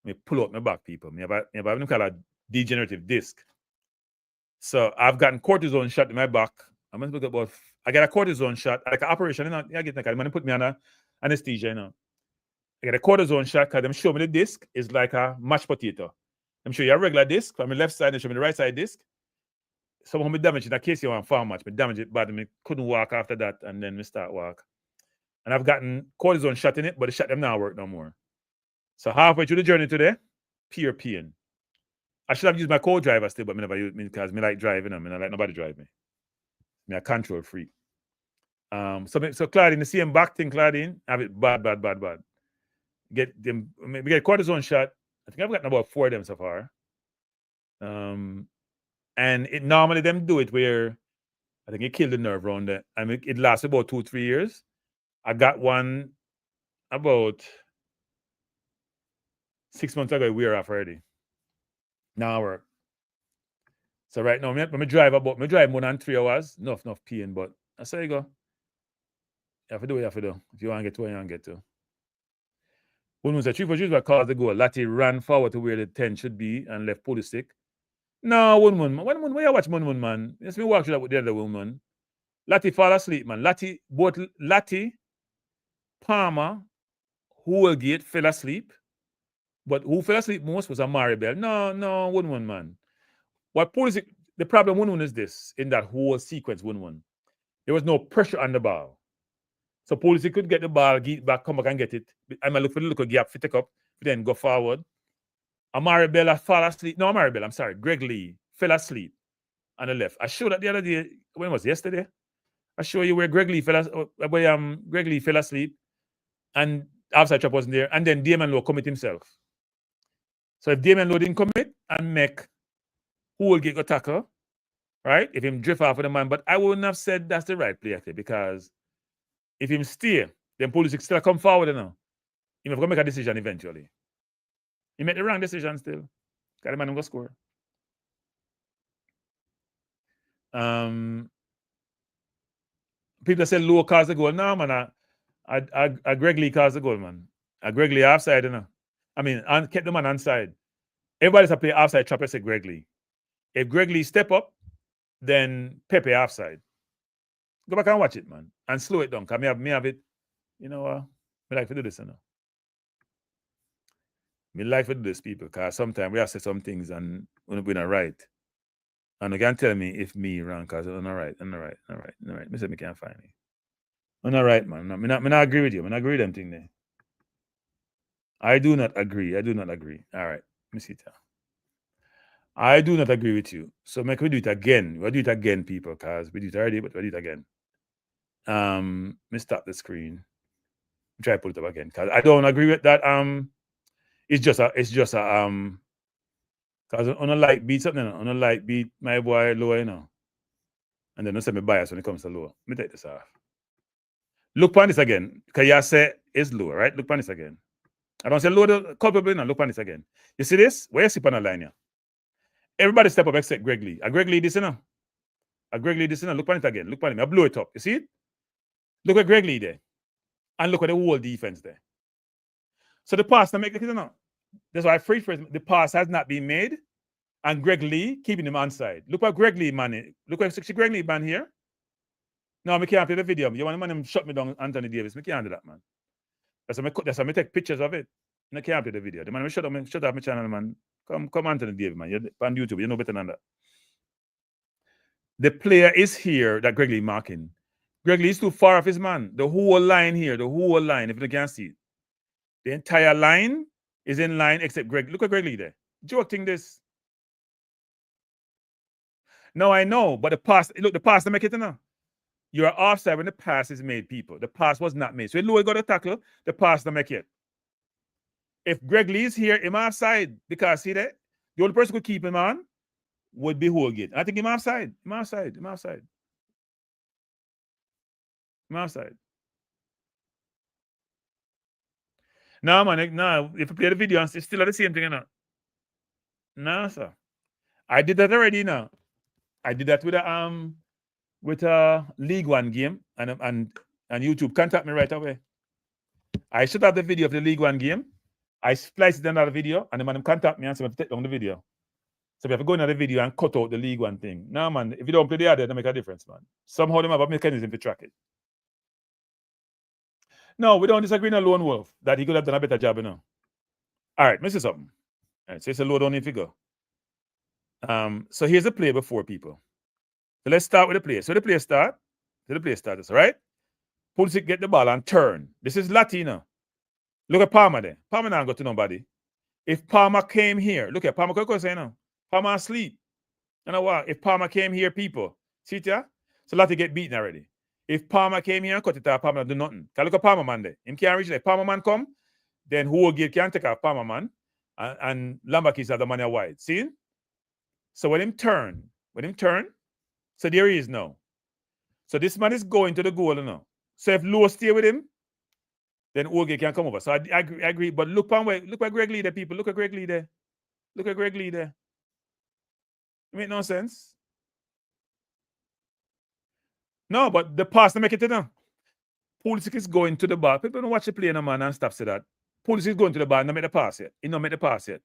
I pull out my back, people. I have call a degenerative disc. So, I've gotten cortisone shot in my back. I got a cortisone shot, like an operation. You know, I get like, man, put me on anesthesia, you know. I get a cortisone shot because them show me the disc is like a mashed potato. I'm sure you have a regular disc from the left side, they show me the right side disc. Somehow me damage it in case you want farm match, me damage it bad. Me couldn't walk after that, and then me start walk. And I've gotten cortisone shot in it, but the shot them now work no more. So halfway through the journey today, pure pain. I should have used my co-driver still, but me never use me because me like driving them, and I like nobody drive me. Me a control freak. So Claudine, the same back thing, Claudine, have it bad. Get them, we get cortisone shot. I think I've gotten about 4 of them so far. And it normally them do it where I think it killed the nerve around there. I mean, it lasts about 2-3 years. I got one about 6 months ago. We're off already. Now I work. So right now, me drive more than 3 hours. Enough pain, but that's how you go. You have to do what you have to do. If you want to get to where you want to get to. When was a 3-4 were caused the goal. Lati ran forward to where the 10 should be and left Pulisic. No, one where you watch one, man? Yes, me watch that with the other woman. Lati fall asleep, man. Lati, Palmer, Holgate fell asleep. But who fell asleep most was a Maribel. No, one, man. What Pulisic, the problem one is this, in that whole sequence, one. There was no pressure on the ball. So Pulisic could get the ball, get back, come back and get it. I might look for the little gap, fit it up, then go forward. Maribel fall asleep. No, Maribel, I'm sorry. Greg Lee fell asleep on the left. I showed that the other day. When was it? Yesterday? I show you where Greg Lee fell asleep and outside trap wasn't there. And then Damon Lowe commit himself. So if Damon Lowe didn't commit and make who will get a tackle, right? If him drift off of the man, but I wouldn't have said that's the right play actually, because if him stay, then police still come forward now. He have to make a decision eventually. He made the wrong decision still. Got the man go score. People say Lowe caused the goal. No, man, I Greg Lee caused the goal, man. I Greg Lee offside, you know. I mean, and kept the man onside. Everybody's a play offside trap, say Greg Lee. If Greg Lee step up, then Pepe offside. Go back and watch it, man. And slow it down. Because me have it, you know, I like to do this, you know. Me like to do this, people, because sometimes we have to say some things and we're not right. And you can tell me if me wrong, because I'm not right. Me say me can't find me. I'm not right, man. I'm not agree with you. I'm not agree with them thing there. I do not agree. All right. Let me see it. I do not agree with you. So make we do it again. We'll do it again, people, because we do it already, but we'll do it again. Let me stop the screen. Try to put it up again. Because I don't agree with that. It's just a because on a light beat something, on a light beat, my boy Lowe, you know. And then don't say me bias when it comes to Lowe. Let me take this off. Look on this again. Because you say it's Lowe, right? Look on this again. I don't say Lowe the culprit, no. Look on this again. You see this? Where you see on the line here? Everybody step up except Greg Lee. A Greg Lee this, you know. Look on it again. Look on him. I blow it up. You see it? Look at Greg Lee there. And look at the whole defense there. So the pass not make the kid, no. That's why I phrase the pass has not been made. And Greg Lee keeping him onside. Look what Greg Lee man. Look what Greg Lee man here. No, I can't play the video. You want the man him shut me down, Anthony Davis. I can't do that, man. That's why I take pictures of it. I can't play the video. The man shut off my channel, man. Come Anthony Davis, man. You're on YouTube. You know better than that. The player is here that Greg Lee marking. Greg Lee is too far off his man. The whole line here, if you can't see it. The entire line is in line except Greg. Look at Greg Lee there. Joking this. No, I know, but the pass to make it now. You're offside when the pass is made, people. The pass was not made. So if Lowe got a tackle, the pass to make it. If Greg Lee is here, him offside, because see that the only person who could keep him on would be Holgate. I think him offside. No, man, no. If you play the video, it's still the same thing, you know. No, sir. I did that already now. I did that with a League One game and YouTube. Contact me right away. I shut out the video of the League One game. I spliced it in another video, and the man contact me and say, I have to take down the video. So we have to go in the video and cut out the League One thing. No, man, if you don't play the other, it don't make a difference, man. Somehow they have a mechanism to track it. No, we don't disagree on Lone Wolf that he could have done a better job, you know. All right, Mr. Something. All right, so it's a low down in figure. So here's the play before, people. So let's start with the play. So the play starts, all right? Pulisic get the ball and turn. This is Latino. Look at Palmer there. Palmer not go to nobody. If Palmer came here, look at Palmer, say no. Palmer asleep. You know what? If Palmer came here, people, see it, yeah? So Lati get beaten already. If Palmer came here and cut it off, Palmer do nothing. Can look at Palmer man there. Him can't reach there. Palmer man come, then who can take off Palmer man, and Lambakis have the money wide. See? So when him turn, so there he is now. So this man is going to the goal now. So if Lowe stay with him, then Oge can come over. So I agree. But look at Greg Lee there, people. Look at Greg Lee there. It make no sense. No, but the pass to make it now. Pulisic is going to the ball. People don't watch the play no man and stop say that. Pulisic is going to the ball and not make the pass yet. He not make the pass yet.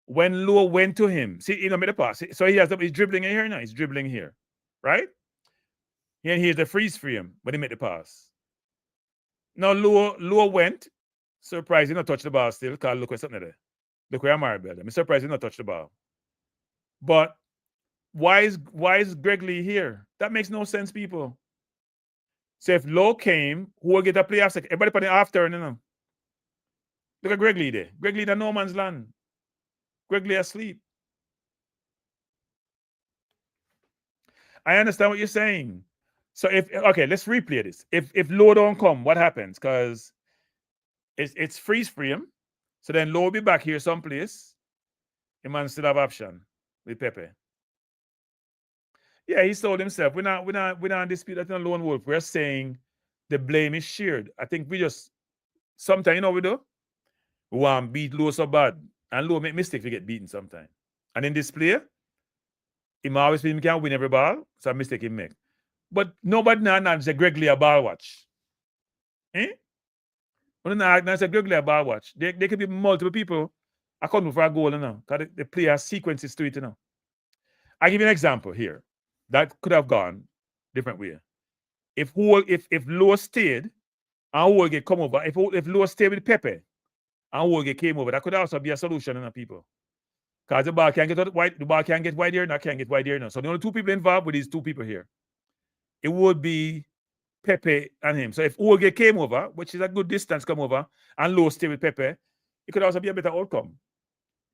When Lowe went to him, see, he not made the pass. So he's dribbling in here now. He's dribbling here. Right? And here's the freeze for him when he made the pass. Now Lowe went. Surprised he not touch the ball still. Because look where something there. Look where Maribel. I'm surprised he not touch the ball. But why is Greg Lee here? That makes no sense, people. So if Lowe came, who will get a play after? Everybody put it after, you know. Look at Greg Lee there. Greg Lee in no man's land. Greg Lee asleep. I understand what you're saying. So okay, let's replay this. If Low don't come, what happens? Because it's freeze free him. So then Low will be back here someplace. The man still have option with Pepe. Yeah, he sold himself. We're not disputing that in a lone wolf. We're saying the blame is shared. I think we just sometimes, you know what we do? We want to beat Low so bad. And Low make mistakes, we get beaten sometimes. And in this play, he always feel he can win every ball, so a mistake he make. But nobody now say Greg Lee a ball watch. Eh? When now say Greg Lee a ball watch. There could be multiple people accountable for a goal now. Because the player sequences to it now. I give you an example here. That could have gone different way. If Low stayed and Wool get come over, if Low stayed with Pepe and Wool get came over, that could also be a solution in people. Because the ball can't get wide, the ball can't get wide here, and I can't get wide here now. So the only two people involved with these two people here. It would be Pepe and him. So if Woolgate came over, which is a good distance, come over, and Low stay with Pepe, it could also be a better outcome.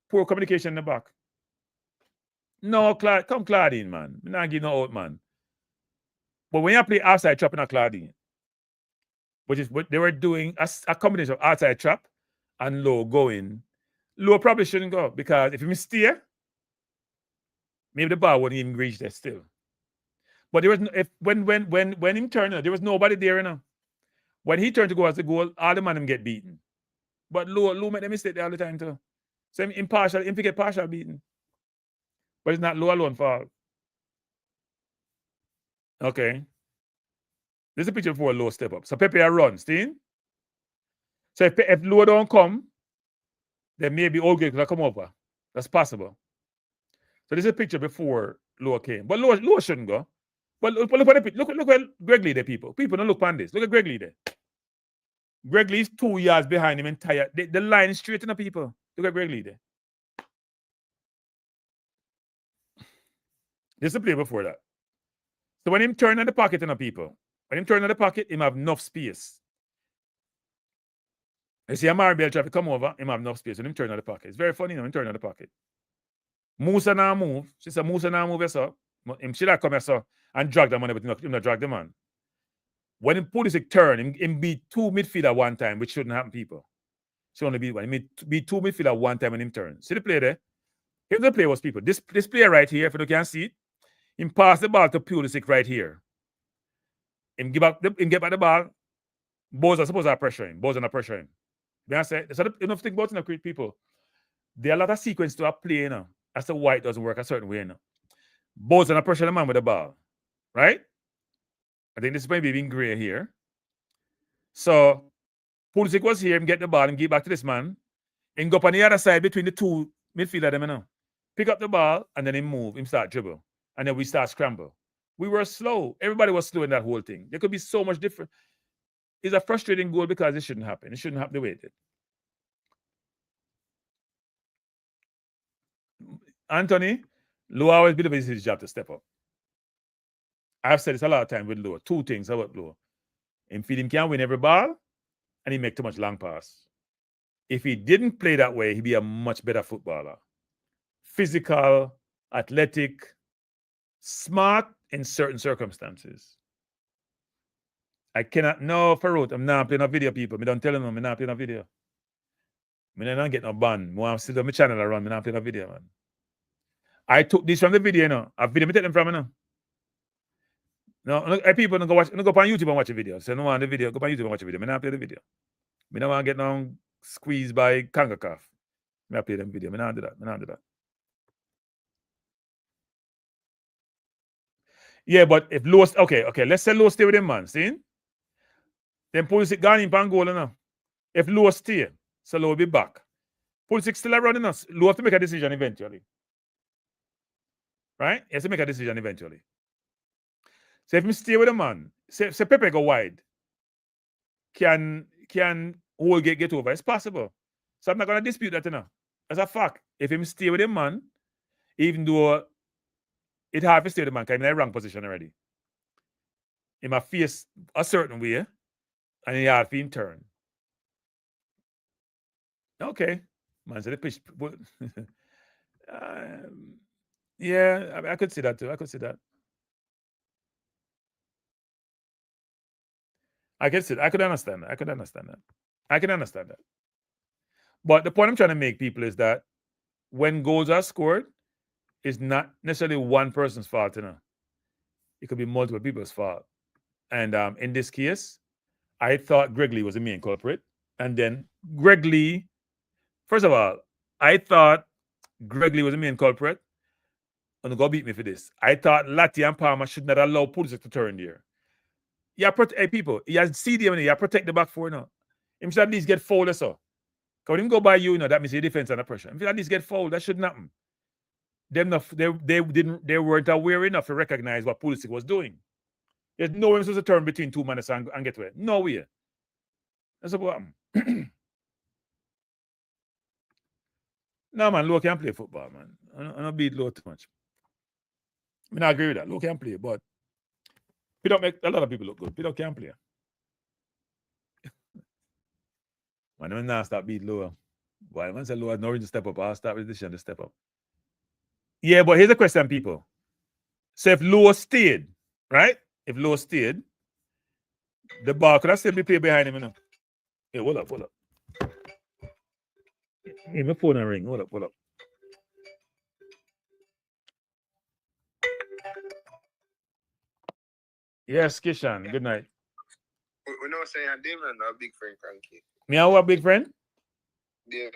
Poor communication in the back. No, come Claudine, man. I'm not giving no out, man. But when you play outside trap in a Claudine, which is what they were doing, a combination of outside trap and Low going, Low probably shouldn't go because if he steer, maybe the ball wouldn't even reach there still. But there was when him turned, there was nobody there, you know. When he turned to go as the goal, all the man him get beaten. But Low made a mistake there all the time too. So him impartial, him get partial beaten. But it's not Low alone fault. Okay. This is a picture before Low step up. So Pepe a run, see? So if Low don't come, then maybe Olga could come over. That's possible. So this is a picture before Low came. But Low shouldn't go. But look at Greg Lee there, people. People don't look on this. Look at Greg Lee there. Greg Lee is 2 yards behind him entire. The line is straight in the people. Look at Greg Lee there. This is a play before that. So when him turn on the pocket in the people, when him turn on the pocket, him have enough space. You see a Maribel traffic come over, him have enough space. When him turn on the pocket. It's very funny, you know, him turn on the pocket. Musa now move. She said Musa now move, so him should have come here, so and drag the man, but him not drag the man. When him Pulisic turn, him beat two midfielder one time, which shouldn't happen, people. Should only beat one. He beat two midfielder one time when him turn. See the play there? Here's the play was, people. This player right here, if you can see it, him pass the ball to Pulisic right here. Him get back the ball. Boys are supposed to pressure him. Boys are not pressure him. I say, so enough think about it, people. There are a lot of sequence to a play, you know. As to why it doesn't work a certain way, you know. Boys are not pressure the man with the ball. Right? I think this is maybe being gray here. So Pulisic was here, him get the ball, and give back to this man, and go up on the other side between the two midfielders, them, you know. Pick up the ball, and then him move, him start dribble. And then we start scramble. We were slow. Everybody was slow in that whole thing. There could be so much different. It's a frustrating goal because it shouldn't happen. It shouldn't happen the way it did. Anthony, Low always been his job to step up. I've said this a lot of times with Low. Two things about Low. Him feel him can't win every ball, and he make too much long pass. If he didn't play that way, he'd be a much better footballer. Physical, athletic, smart in certain circumstances. I cannot, no, Farut, I'm not playing a video, people. Me don't tell them, I'm not playing a video. Me don't get no ban. I'm still on my channel around, me not playing a video, man. I took this from the video, you know. A video, me take them from, you know. No, people don't go watch, don't go on YouTube and watch a video. So no want the video, go on YouTube and watch a video. Me not play the video. Me don't want to get no squeezed by CONCACAF. Me not play them video. Me not do that. Me not do that. Yeah, but if Low, okay, let's say Low stay with him, man. See? Then Pulisic gone in pan goal, you know. If Low stay, so Low will be back. Pulisic still around us. Low have to make a decision eventually. Right? He has to make a decision eventually. So if me stay with a man, say Pepe go wide, can whole get over? It's possible. So I'm not gonna dispute that, you know. As a fact, if him stay with a man, even though it hard to stay with the man, because I'm in the wrong position already. He might face a certain way, and he hard to turn. Okay. Man, so the pitch. Yeah, I could see that too. I could see that. I could see. I could understand that. I could understand that. I can understand that. But the point I'm trying to make, people, is that when goals are scored, it's not necessarily one person's fault. It could be multiple people's fault. And in this case, I thought Greg Lee was the main culprit. And then Greg Lee, first of all, I thought Greg Lee was the main culprit. And go beat me for this. I thought Lati and Palmer should not allow Pulisic to turn there. Yeah, hey, people, he has CD in there. You protect the back four now. Him should at least get fouled or so. Because him go by you, that means the defense under pressure. If you at least get fouled, that shouldn't happen. They weren't aware enough to recognize what Pulisic was doing. There's no way supposed to turn between two men and get away. No way. That's what happened. No, man, Low can play football, man. I don't beat Low too much. I mean, I agree with that. Low can play, but we don't make a lot of people look good. We don't can play. Man, I'm not stop beat Low. Why? Man, say Low has no reason to step up. I'll start with this to step up. Yeah, but here's the question, people. So if Low stayed, right? If Low stayed, the ball could have still be played behind him, Hey, hold up. Hey, my phone ring. Hold up. Yes, Kishan. Good night. We know saying David not a big friend, Kranky. Me a big friend? David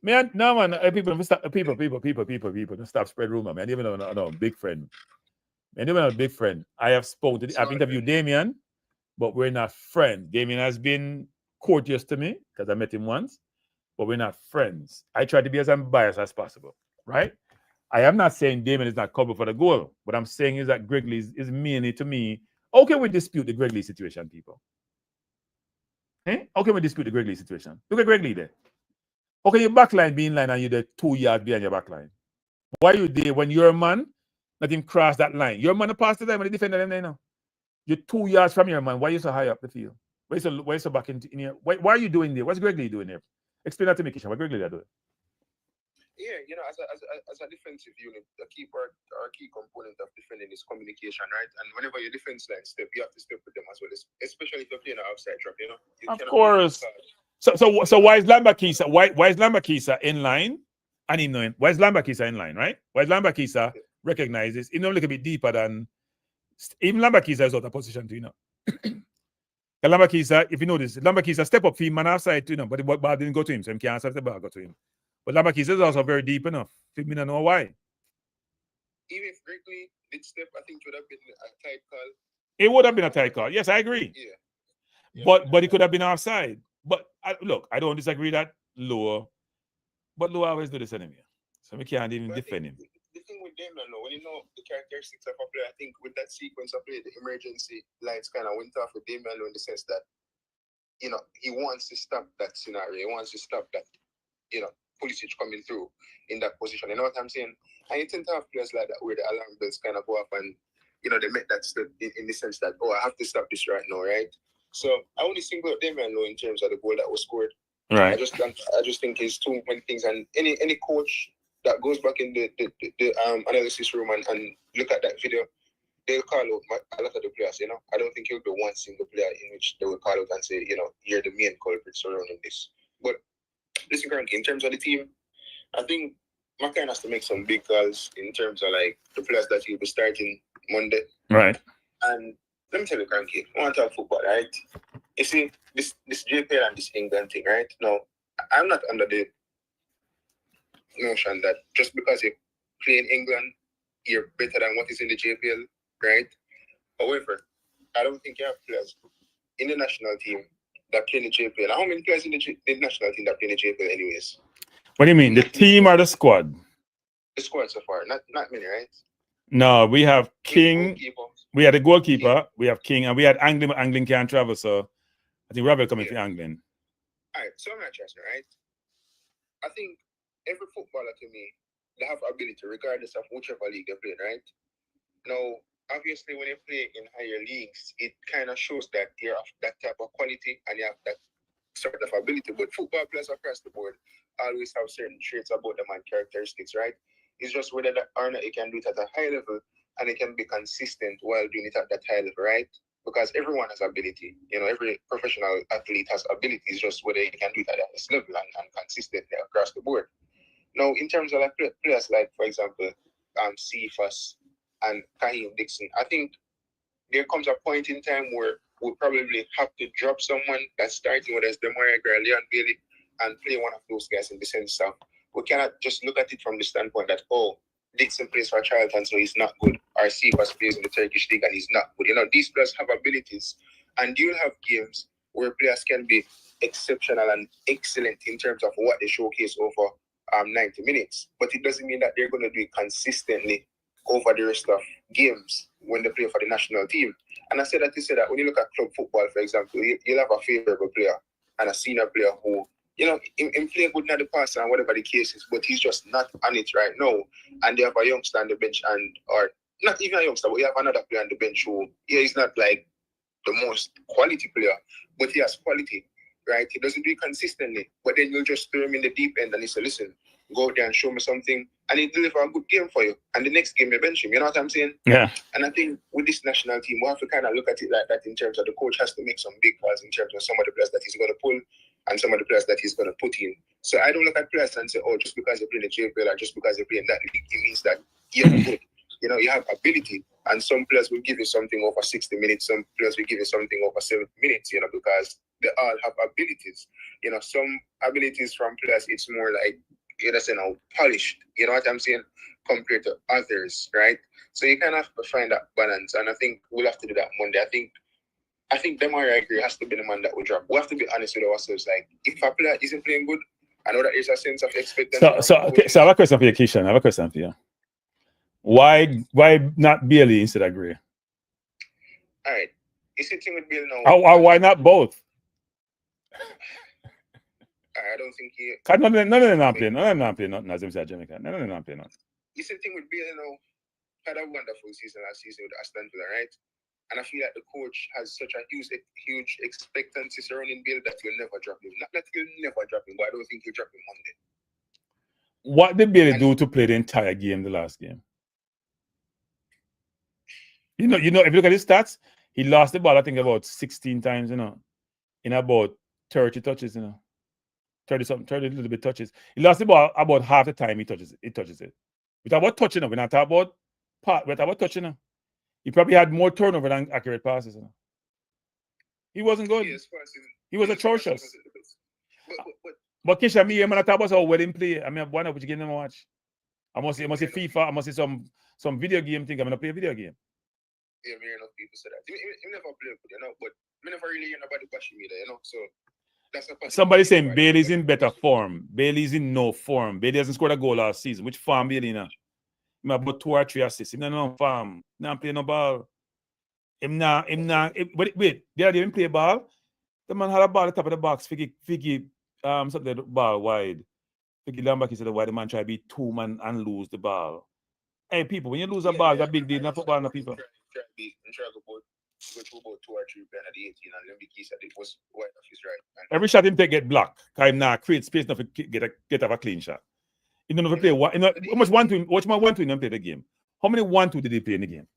not. No, man. People. Don't stop spread rumor, man. Even no big friend. And even a big friend. I have spoken to. I've interviewed Damien, but we're not friends. Damien has been courteous to me because I met him once, but we're not friends. I try to be as unbiased as possible, right? I am not saying Damien is not covered for the goal. What I'm saying is that Greg Lee is mainly to me. How can we dispute the Greg Lee situation, people? How can we dispute the Greg Lee situation? Look at Greg Lee there. Okay, your backline be in line and you're there 2 yards behind your backline. Why are you there when your man let him cross that line? Your man passed the line when the defender them there now. You're 2 yards from your man. Why are you so high up the field? Why are you so back in here? Why are you doing there? What's Greg Lee doing there? Explain that to me, Kishan. What Greg Lee are doing? Yeah, as a defensive unit, the key part or key component of defending is communication, right? And whenever your defense line step, you have to step with them as well, especially if you're playing an outside trap, You of course. So why is Lambakisa? Why is Lambakisa in line? And him knowing why is Lambakisa in line, right? Why is Lambakisa recognizes? He know a little bit deeper than even Lambakisa is out of position to Lambakisa, if you notice, Lambakisa step up for him man outside to but the ball didn't go to him, so he can't step the ball go to him. But Lambakisa is also very deep enough. I don't know why. Even if Greg Lee did step, I think it would have been a tight call. It would have been a tight call. Yes, I agree. Yeah. But it could have been offside. But look, I don't disagree that Low, but Low always do this anyway. So we can't even defend him. The thing with Damien, when you know the characteristics of a player, I think with that sequence of play, the emergency lights kind of went off with Damien in the sense that, he wants to stop that scenario. He wants to stop that, Pulisic coming through in that position. You know what I'm saying? And you tend to have players like that where the alarm bells kind of go off and, they make that step in the sense that, I have to stop this right now, right? So I only single out Damien Lowe in terms of the goal that was scored. Right. I just think it's too many things. And any coach that goes back in the analysis room and look at that video, they'll call out a lot of the players, I don't think he'll be one single player in which they will call out and say, you're the main culprit surrounding this. But listen, Kranky, in terms of the team, I think McCann has to make some big calls in terms of like the players that he'll be starting Monday. Right. And let me tell you, Kranky, I want to talk football, right? You see, this JPL and this England thing, right? Now, I'm not under the notion that just because you play in England, you're better than what is in the JPL, right? However, I don't think you have players in the national team that play in the JPL. How many players in the national team that play in the JPL anyways? What do you mean? The team or the squad? The squad so far. Not many, right? No, we have King. We had a goalkeeper. We have King, and we had Anglin. Anglin can't travel, so I think Ravel coming for Anglin. All right, so I'm not trusting, right? I think every footballer to me, they have ability regardless of whichever league they play, right? Now, obviously, when you play in higher leagues, it kind of shows that you have that type of quality and you have that sort of ability. But football players across the board always have certain traits about them and characteristics, right? It's just whether or not you can do it at a high level and it can be consistent while doing it at that high level, right? Because everyone has ability. You know, every professional athlete has ability. It's just whether you can do it at this level and consistently across the board. Now, in terms of like players like, for example, Cephas and Kaheem Dixon, I think there comes a point in time where we'll probably have to drop someone that's starting with us, Demarai Gray, Leon Bailey, and play one of those guys in the sense of we cannot just look at it from the standpoint that, oh, Dixon plays for Charlton, so he's not good, or Cephas plays in the Turkish league and he's not good. You know, these players have abilities, and you'll have games where players can be exceptional and excellent in terms of what they showcase over 90 minutes, but it doesn't mean that they're going to do it consistently over the rest of games when they play for the national team. And I said that to say that when you look at club football, for example, you'll have a favorable player and a senior player who, you know, in play good in the past and whatever the case is, but he's just not on it right now. And they have a youngster on the bench, or not even a youngster, but you have another player on the bench who, yeah, he's not like the most quality player, but he has quality, right? He doesn't do it consistently, but then you'll just throw him in the deep end and he say, listen, go out there and show me something, and he deliver a good game for you. And the next game you bench him. You know what I'm saying? Yeah. And I think with this national team, we have to kind of look at it like that in terms of the coach has to make some big calls in terms of some of the players that he's going to pull and some of the players that he's going to put in. So I don't look at players and say, oh, just because they play in the JPL or just because they play in that league, it means that you're good. You know, you have ability, and some players will give you something over 60 minutes, some players will give you something over 70 minutes, you know, because they all have abilities. You know, some abilities from players, it's more like, you know, polished, you know what I'm saying, compared to others, right? So you kind of have to find that balance, and I think we'll have to do that Monday. I think Demarai Gray has to be the man that will drop. We have to be honest with ourselves. Like, if a player isn't playing good, I know that there's a sense of expectancy. So I have a question for you, Kishan. I have a question for you. Why not Bailey instead of Gray? All right. Is it thing with Bailey now? Or why not both? I don't think he... None of them not playing. None of them not playing nothing, as them say Jamaica. None of them not playing nothing. Is it thing with Bailey now? Had a wonderful season last season with Aston Villa, right? And I feel like the coach has such a huge expectancy surrounding Bailey that he'll never drop him. Not that he'll nell never drop him, but I don't think he'll drop him Monday. What did Bailey do to play the entire game, the last game? You know, if you look at his stats, he lost the ball, I think, about 16 times, you know, in about 30 touches, you know. 30 little bit touches. He lost the ball about half the time he touches it. We talk about touching him. We're not talking about part. We're talking about touching him. He probably had more turnover than accurate passes. You know? He wasn't good. He was atrocious. But Kisha, me, I'm not talking about how well he play. I mean, why not? Which game them watch? I must say FIFA. I must say some video game thing. I'm gonna play a video game. Yeah, me enough people say that. He never play good, you know. But me never really hear nobody bashing me there, you know. So. Somebody saying Bailey's in better form. Bailey's in no form. Bailey hasn't scored a goal last season. Which farm Bailey now? He have about 2 or 3 assists. He no farm. Not play no ball. Wait, they didn't play ball. The man had a ball at the top of the box. Figgy something the ball wide. Figgy Lambaki said why the man try to be 2-man and lose the ball. Hey people, when you lose a ball, that's a big deal. Not football, no people. Go to about 2 or 3 players at the 18 and then he said it was wide off his right. Every shot him take get blocked. Because him now create space enough to get a clean shot. He don't know if he play one. You know, how much 1-2 in them play the game? How many 1-2 did he play in the game?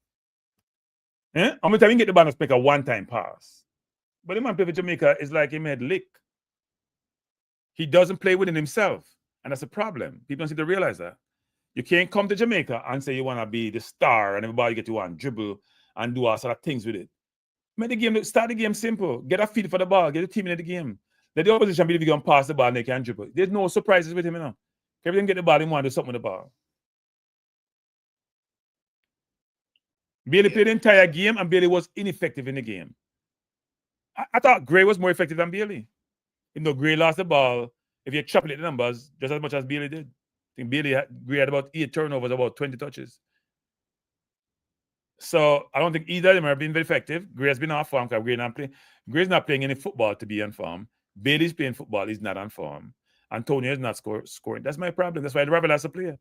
How many times he get the ball and make a one-time pass? But the man play for Jamaica is like he made lick. He doesn't play within himself. And that's a problem. People don't seem to realize that. You can't come to Jamaica and say you want to be the star and everybody get you on dribble and do all sort of things with it. Start the game simple. Get a feel for the ball. Get the team in the game. Let the opposition believe you can pass the ball and they can dribble. There's no surprises with him, you know. Everything get the ball, he want to do something with the ball. Bailey played the entire game and Bailey was ineffective in the game. I thought Gray was more effective than Bailey. Even though Gray lost the ball, if you extrapolate the numbers, just as much as Bailey did. I think Gray had about 8 turnovers, about 20 touches. So I don't think either of them have been very effective. Gray has been off form because Gray's not playing any football to be on form. Bailey's playing football, he's not on form. Antonio is not scoring. That's my problem. That's why the Ravel has to play.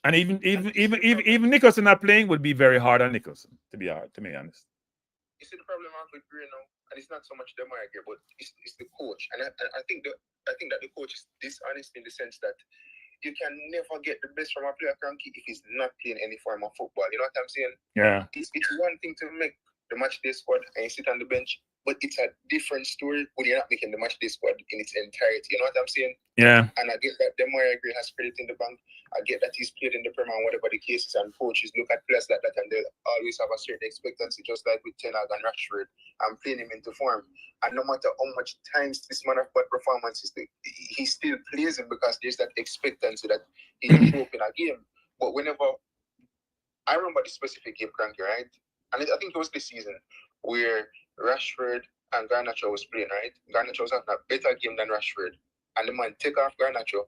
And even Nicholson not playing would be very hard on Nicholson, to be honest. You see the problem with Gray now? and it's not so much them I agree, but it's the coach. And I think that the coach is dishonest in the sense that you can never get the best from a player, Kranky, if he's not playing any form of football. You know what I'm saying? Yeah. It's one thing to make the match day squad and you sit on the bench, but it's a different story when you're not making the match day squad in its entirety. You know what I'm saying? Yeah. And I get that Demar Agree has credit in the bank. I get that he's played in the Premier and whatever the case is, and coaches look at players like that and they always have a certain expectancy, just like with Ten Hag and Rashford, and playing him into form. And no matter how much times this man of bad performances, he still plays him because there's that expectancy that he will show up in a game. But whenever I remember the specific game, Kranky, right? And I think it was this season where Rashford and Garnacho was playing, right? Garnacho was having a better game than Rashford. And the man take off Garnacho,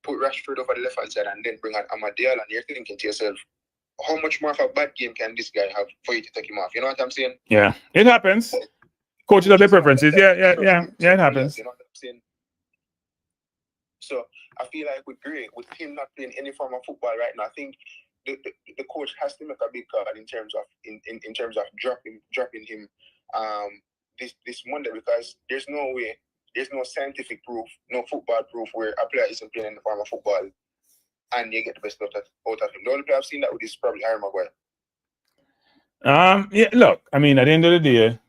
put Rashford over the left-hand side, and then bring out Amadial, and you're thinking to yourself, how much more of a bad game can this guy have for you to take him off? You know what I'm saying? Yeah. It happens. Coaches have their preferences. Yeah, it happens. You know what I'm saying? So I feel like with Gray, with him not playing any form of football right now, I think the coach has to make a big call in terms of dropping him this Monday, because there's no way, there's no scientific proof, no football proof where a player isn't playing in the form of football and you get the best out of him. The only player I've seen that with is probably Harry Maguire. Yeah, look, I mean, at the end of the day,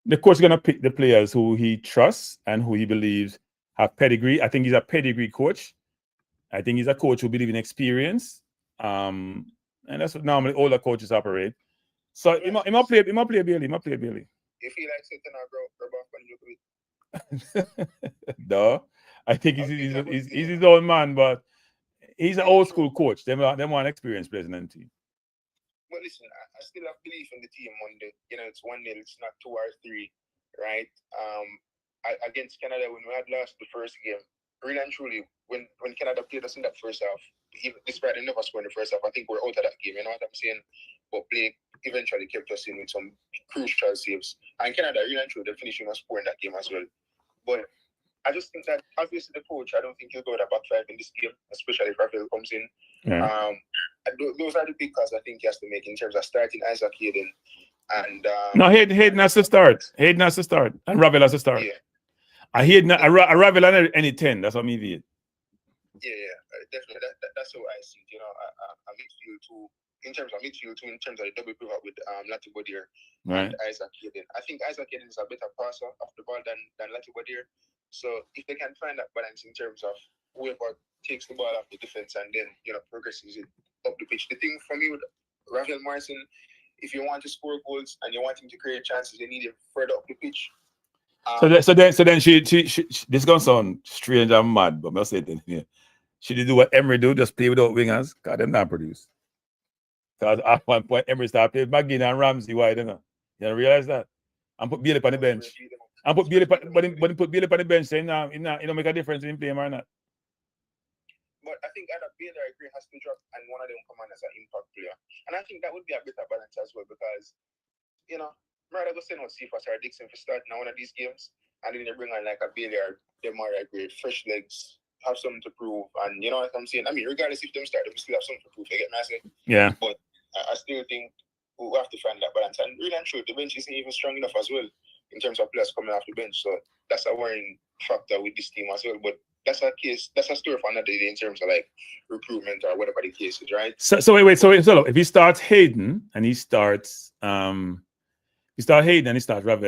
the coach is gonna pick the players who he trusts and who he believes have pedigree. I think he's a pedigree coach. I think he's a coach who believes in experience. And that's what normally older coaches operate. So he might play Bailey. You feel like sitting and grow up when you No, I think he's his own man, but he's an old school coach. Them want experienced players in the team. But listen, I still have belief in the team Monday. You know, it's 1-0, it's not 2 or 3, right? Against Canada, when we had lost the first game, really and truly, when Canada played us in that first half, even despite they never scored in the first half, I think we're out of that game. You know what I'm saying? But Blake eventually kept us in with some crucial saves. And Canada, really and truly, they're finishing us scoring that game as well. But I just think that obviously the coach, I don't think he'll go with a back five in this game, especially if Ravel comes in. Yeah. Those are the big calls I think he has to make in terms of starting Isaac Hayden. And no, Hayden has to start. Hayden has to start, and Ravel has to start. Yeah. I Ravel on any 10. That's what me view it. Yeah, definitely. That's how I see it. You know, a midfield too. In terms of midfield too, in terms of the double pivot with Latibodier and Isaac Hayden. I think Isaac Hayden is a better passer of the ball than Latibodier. So if they can find that balance in terms of whoever takes the ball off the defense and then progresses it up the pitch. The thing for me with Ravel Morrison, if you want to score goals and you want him to create chances, you need him further up the pitch. So then she this gonna sound strange and mad, but I'll say it here. She did do what Emery do, just play without wingers. God, them not produce. Because at one point Emery started playing McGinn and Ramsey wide, you know. You don't realize that? And put Bailey on the bench. And put Bailey, but put Bailey on the bench, saying it don't make a difference in play or not. But I think either Bailey or Gray has to drop and one of them come on as an impact player. And I think that would be a better balance as well, because rather go send out Cephas or Dixon for starting one of these games, and then they bring on like a Bailey or Demar Gray, fresh legs, have something to prove. And you know what I'm saying? I mean, regardless if them start, they still have something to prove. You get me? I say? Yeah. But I still think we have to find that balance. And really and true, the bench isn't even strong enough as well in terms of players coming off the bench. So that's a worrying factor with this team as well. But that's a story for another day in terms of like recruitment or whatever the case is, right? So wait. So if he starts Hayden and he starts Ravel,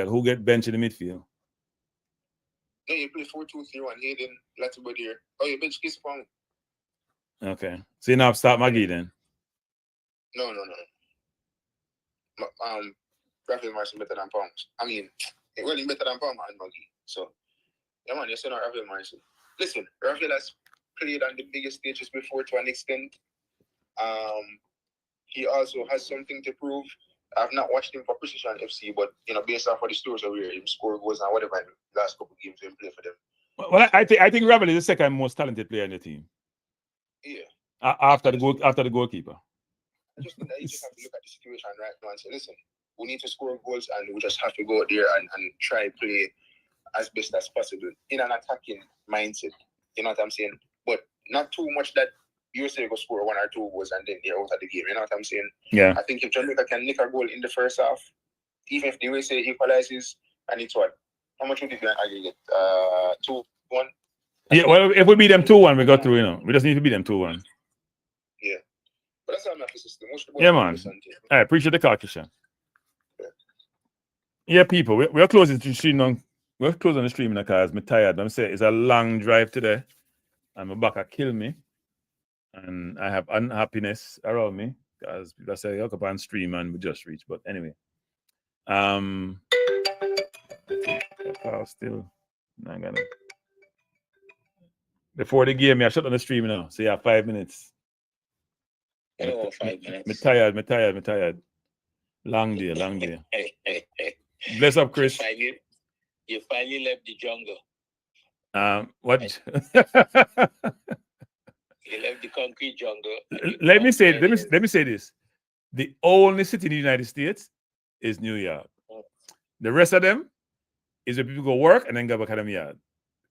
who get bench in the midfield? No, you play 4-2-3-1. Hayden, Latibodier. Oh, you bench Kiss Pong. Okay. So you now start Maggie then? No. Ravel Morrison better than Palms. I mean, he's better than Palmer and Maggie. So, yeah, man, you're saying Ravel Morrison. Listen, Ravel has played on the biggest stages before to an extent. He also has something to prove. I've not watched him for Precision FC, but based off of the stories over here, him score goals and whatever in the last couple of games he played for them. Well, I think Ravel is the second most talented player in the team. Yeah. After the goalkeeper. I just think that you just have to look at the situation right now and say, listen, we need to score goals and we just have to go out there and try play as best as possible in an attacking mindset. You know what I'm saying? But not too much that you say go score 1 or 2 goals and then they're out of the game. You know what I'm saying? Yeah. I think if Jamaica can nick a goal in the first half, even if the USA equalizes And it's what? How much would it be an aggregate? 2-1? Yeah, well, if we beat them 2-1, we got through, you know. We just need to beat them 2-1. Yeah. But that's how I'm system. Yeah, man. I appreciate the call, Christian. Yeah, people, we're closing the stream now. We're closing the stream now because I'm tired. I'm saying it's a long drive today. And my back kill me. And I have unhappiness around me. Because people say, hook up on stream and we just reach. But anyway. Still not gonna. Before the game, I shut on the stream now. So yeah, 5 minutes. 5 minutes. Me tired. Long day. Bless up, Chris. You finally left the jungle. What? You left the concrete jungle. Let me say this. The only city in the United States is New York. The rest of them is where people go work and then go back at them yard.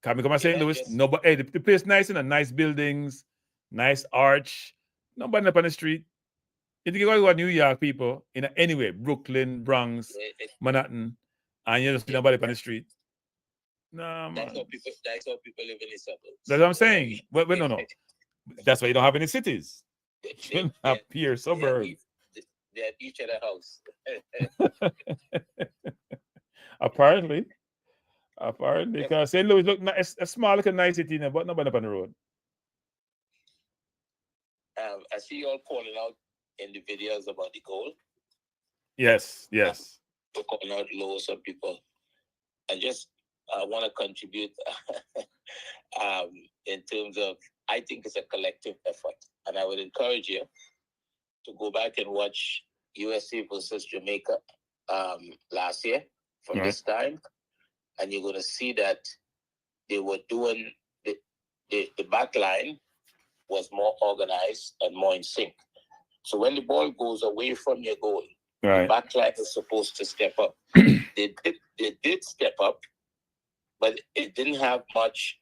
Can we come and St. Louis? No, but hey, the place nice, you know, nice buildings, nice arch. Nobody up on the street. If you go to New York, people, anyway, Brooklyn, Bronx, Manhattan, and you just see nobody up on the street. No, man. That's how people live in the suburbs. That's what I'm saying. Well, no. That's why you don't have any cities. You have here suburbs. They're at each other's house. Apparently, because St. Louis look nice, a small, like a nice city, but nobody up on the road. I see you all calling out in the videos about the goal. Yes. You're calling out loads of people. I want to contribute in terms of, I think it's a collective effort. And I would encourage you to go back and watch USA versus Jamaica last year from this time. And you're going to see that they were doing, the back line was more organized and more in sync. So when the ball goes away from your goal, the back line is supposed to step up. They did step up, but it didn't have much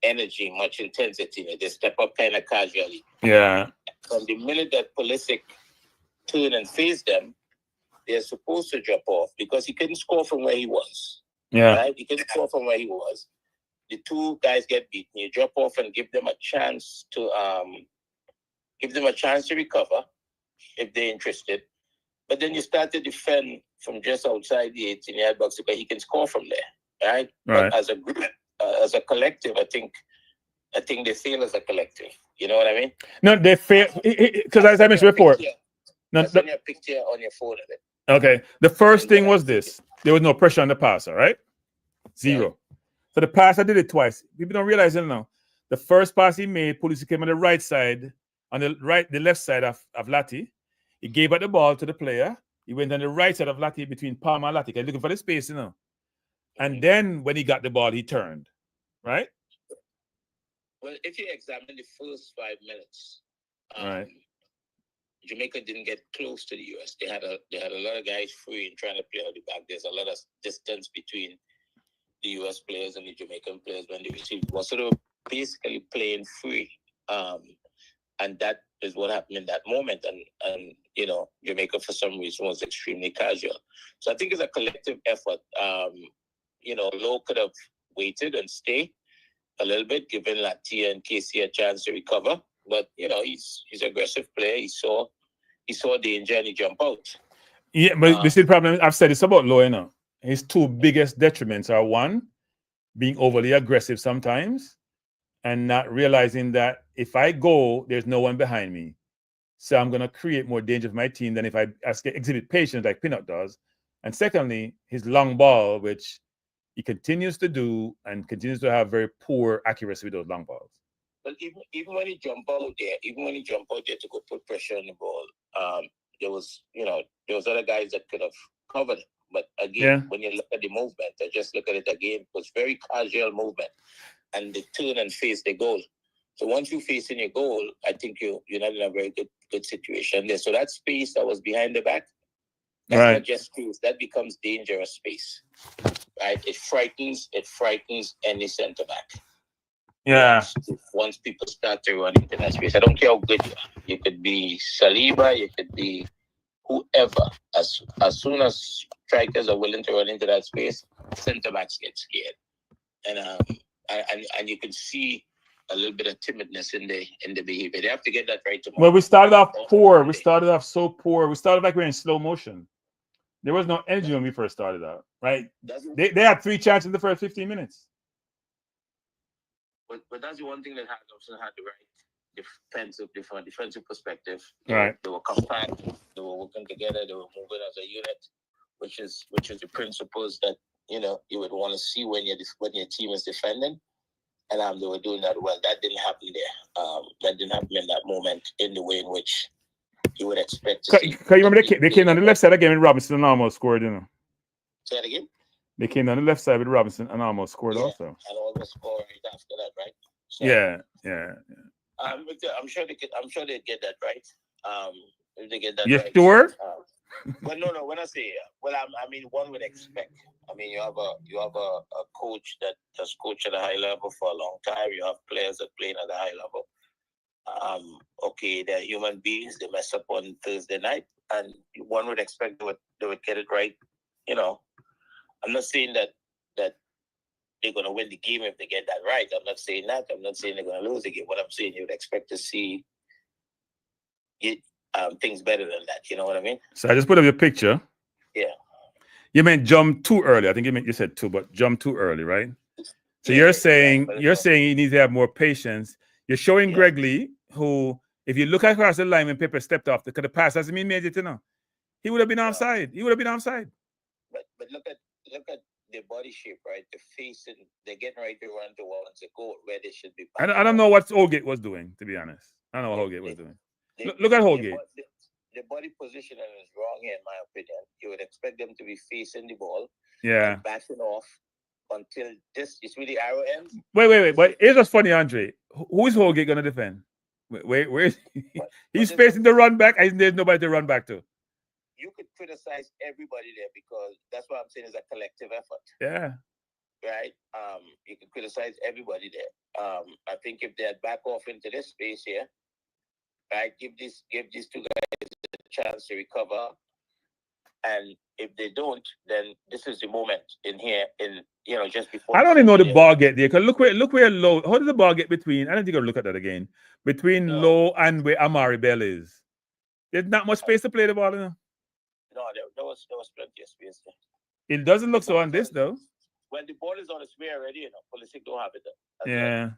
energy, much intensity. They step up kind of casually. Yeah. From the minute that Pulisic turned and faced them, they're supposed to drop off because he couldn't score from where he was. Yeah. Right? He couldn't score from where he was. The two guys get beaten. You drop off and give them a chance to recover if they're interested. But then you start to defend from just outside the 18-yard box because he can score from there. Right? But as a group, as a collective, I think they fail as a collective. You know what I mean? No, they fail because as I mentioned before. I sent you a picture on your phone of it. Okay. The first thing was this. There was no pressure on the passer, right? Zero. Yeah. So the passer did it twice. People don't realize it now. The first pass he made, Pulisic came on the right side, the left side of Lati. He gave out the ball to the player. He went on the right side of Lati between Palmer and Lati. He's looking for the space, you know. And then when he got the ball, he turned. Right? Well, if you examine the first 5 minutes, Jamaica didn't get close to the US. They had a lot of guys free and trying to play out the back. There's a lot of distance between the US players and the Jamaican players when they received the ball. So they were basically playing free. And that is what happened in that moment. And you know, Jamaica for some reason was extremely casual. So I think it's a collective effort. You know, Lowe could have waited and stayed a little bit, giving Latia and Casey a chance to recover. But you know, he's an aggressive player. He saw danger and he jumped out. Yeah, but this is the problem. I've said it's about Lowe, you know. His two biggest detriments are one, being overly aggressive sometimes, and not realizing that if I go, there's no one behind me. So I'm going to create more danger for my team than if I exhibit patience like Pinnock does. And secondly, his long ball, which he continues to do and continues to have very poor accuracy with those long balls. But even when he jumped out there, to go put pressure on the ball, there was other guys that could have covered it. But again, when you look at the movement, I just look at it again, it was very casual movement. And they turn and face the goal. So once you face in your goal, I think you're not in a very good situation there. So that space that was behind the back, that's not just space. That becomes dangerous space. Right? It frightens any center back. Yeah. Once people start to run into that space, I don't care how good you are. You could be Saliba, you could be whoever, as soon as strikers are willing to run into that space, centre backs get scared, and you can see a little bit of timidness in the behavior. They have to get that right tomorrow. Well, we started off poor. We started off so poor. We started like we were in slow motion. There was no energy when we first started out, right? They had 3 chances in the first 15 minutes. But that's the one thing that Hudson had the right defensive perspective. Right. They were compact. They were working together. They were moving as a unit, which is the principles that you would want to see when your team is defending. And they were doing that well. That didn't happen there. That didn't happen in that moment in the way in which you would expect to see. Can you remember they came on the left side again with Robinson and almost scored, Say that again? They came on the left side with Robinson and almost scored also. And almost scored right after that, right? So, yeah. I'm sure they get that right. If they get that you right. Sure? But no. When I say one would expect. You have a coach that has coached at a high level for a long time. You have players that play at a high level. Okay, they're human beings. They mess up on Thursday night, and one would expect they would get it right. I'm not saying that they're going to win the game if they get that right. I'm not saying that. I'm not saying they're going to lose the game. What I'm saying, you would expect to see things better than that. You know what I mean? So I just put up your picture. Yeah. You meant jump too early. I think you said 2, but jump too early, right? So you're saying you need to have more patience. You're showing Greg Lee, who, if you look across the line when Pepper stepped off, the pass doesn't mean made it, he would have been offside. He would have been offside. But look at their body shape, right? The face, and they're getting ready to run towards the goal where they should be. I don't know what Holgate was doing, to be honest. I don't know what Holgate was doing. Look at Holgate. The body positioning is wrong here, in my opinion. You would expect them to be facing the ball, and backing off until this is really arrow ends. Wait. But it's just funny, Andre. Who is Holgate going to defend? Where is he? He's facing the run back, and there's nobody to run back to. You could criticize everybody there because that's what I'm saying is a collective effort. Yeah. Right? You can criticize everybody there. I think if they back off into this space here, right, give these 2 guys a chance to recover. And if they don't, then this is the moment in here, just before. I don't even know the ball get there. Cause look where Low. How did the ball get between? I don't think I'll look at that again. Between Low and where Amari Bell is. There's not much space to play the ball in. No, there was plenty of space there. It doesn't look so on this though. When the ball is on its way already, Pulisic don't have it there.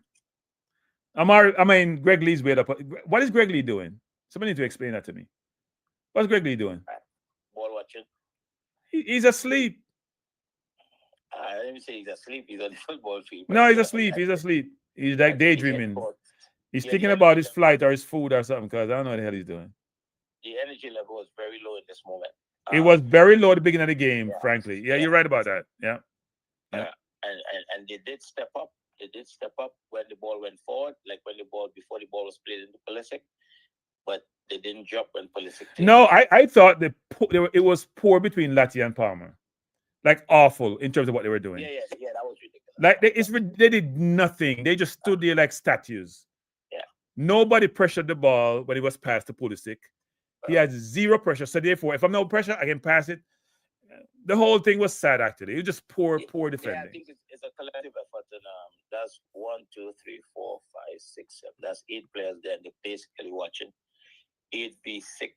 Yeah. Greg Lee's way up. What is Greg Lee doing? Somebody need to explain that to me. What's Greg Lee doing? Ball watching. He's asleep. I didn't say he's asleep. He's on the football field. No, he's asleep. He's asleep. He's like daydreaming. He's thinking about his flight or his food or something, because I don't know what the hell he's doing. The energy level was very low in this moment. It was very low at the beginning of the game, frankly. Yeah, you're right about that. Yeah. And they did step up. They did step up when the ball went forward, like before the ball was played into Pulisic. But they didn't drop when Pulisic. No, I thought it was poor between Latti and Palmer. Like awful in terms of what they were doing. Yeah, that was ridiculous. Like they did nothing. They just stood there like statues. Yeah. Nobody pressured the ball when it was passed to Pulisic. He had 0 pressure. So therefore, if I'm no pressure, I can pass it. The whole thing was sad, actually. It was just poor defending. Yeah, I think it's a collective effort. And that's 1, 2, 3, 4, 5, 6, 7. That's 8 players there. They're basically watching 8v6,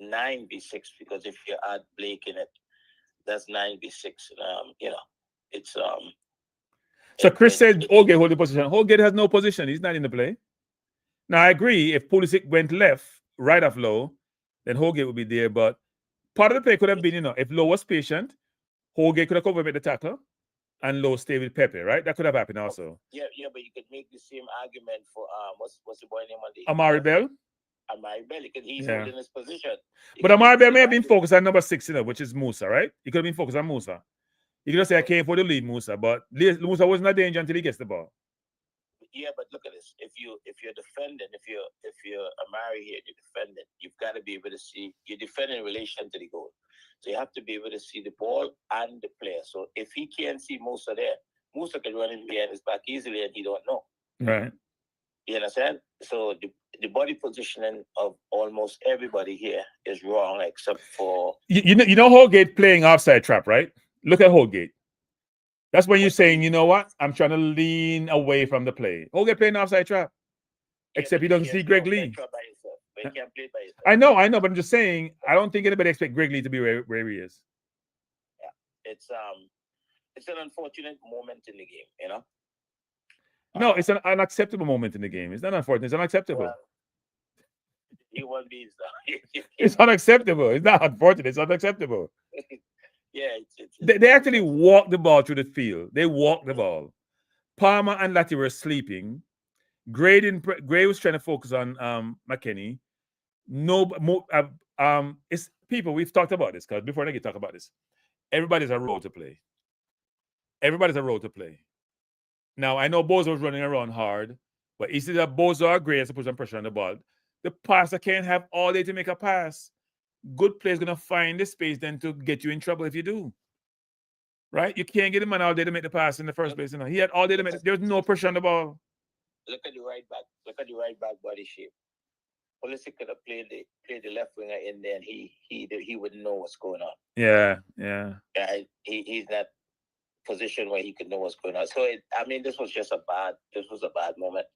9v6. Because if you add Blake in it, that's 9v6. It's So Chris said Holgate hold the position. Holgate has no position. He's not in the play. Now I agree. If Pulisic went left, right off Low, then Holgate would be there. But part of the play could have been, if Low was patient, Holgate could have come over with the tackle, and Low stay with Pepe, right? That could have happened also. Yeah, but you could make the same argument for what's the boy name on the Amari Bell. Amari Bell, because he's holding his position. But Amari Bell may have been focused on number 6, which is Musa, right? He could have been focused on Musa. You could just say I came for the lead, Musa, but Musa wasn't a danger until he gets the ball. Yeah, but look at this. If you're defending, if you're Amari here, you're defending, you've got to be able to see. You're defending in relation to the goal, so you have to be able to see the ball and the player. So if he can't see Musa there, Musa can run in behind his back easily, and he don't know. Right. You understand? So the body positioning of almost everybody here is wrong except for you know Holgate playing offside trap, right? Look at Holgate. That's when you're saying, you know what? I'm trying to lean away from the play. Holgate playing offside trap. Except he doesn't see Greg Lee. I know, but I'm just saying, I don't think anybody expects Greg Lee to be where he is. Yeah, it's an unfortunate moment in the game, you know. No, it's an unacceptable moment in the game. It's not unfortunate. It's unacceptable. Well, he won't be. It's unacceptable. It's not unfortunate. It's unacceptable. Yeah, they actually walked the ball through the field. They walked the ball. Palmer and Latty were sleeping. Gray was trying to focus on McKinney. It's people. We've talked about this because before I get talk about this, everybody's a role to play. Everybody's a role to play. Now I know Bozo was running around hard, but you see that Bozo or Gray has to put some pressure on the ball. The passer can't have all day to make a pass. Good player is gonna find the space then to get you in trouble if you do. Right? You can't get the man all day to make the pass in the first place. You know, he had all day to make. There was no pressure on the ball. Look at the right back. Look at the right back body shape. Pulisic could have played the left winger in there, and he wouldn't know what's going on. Yeah. He's that position where he could know what's going on. So this was just a bad moment.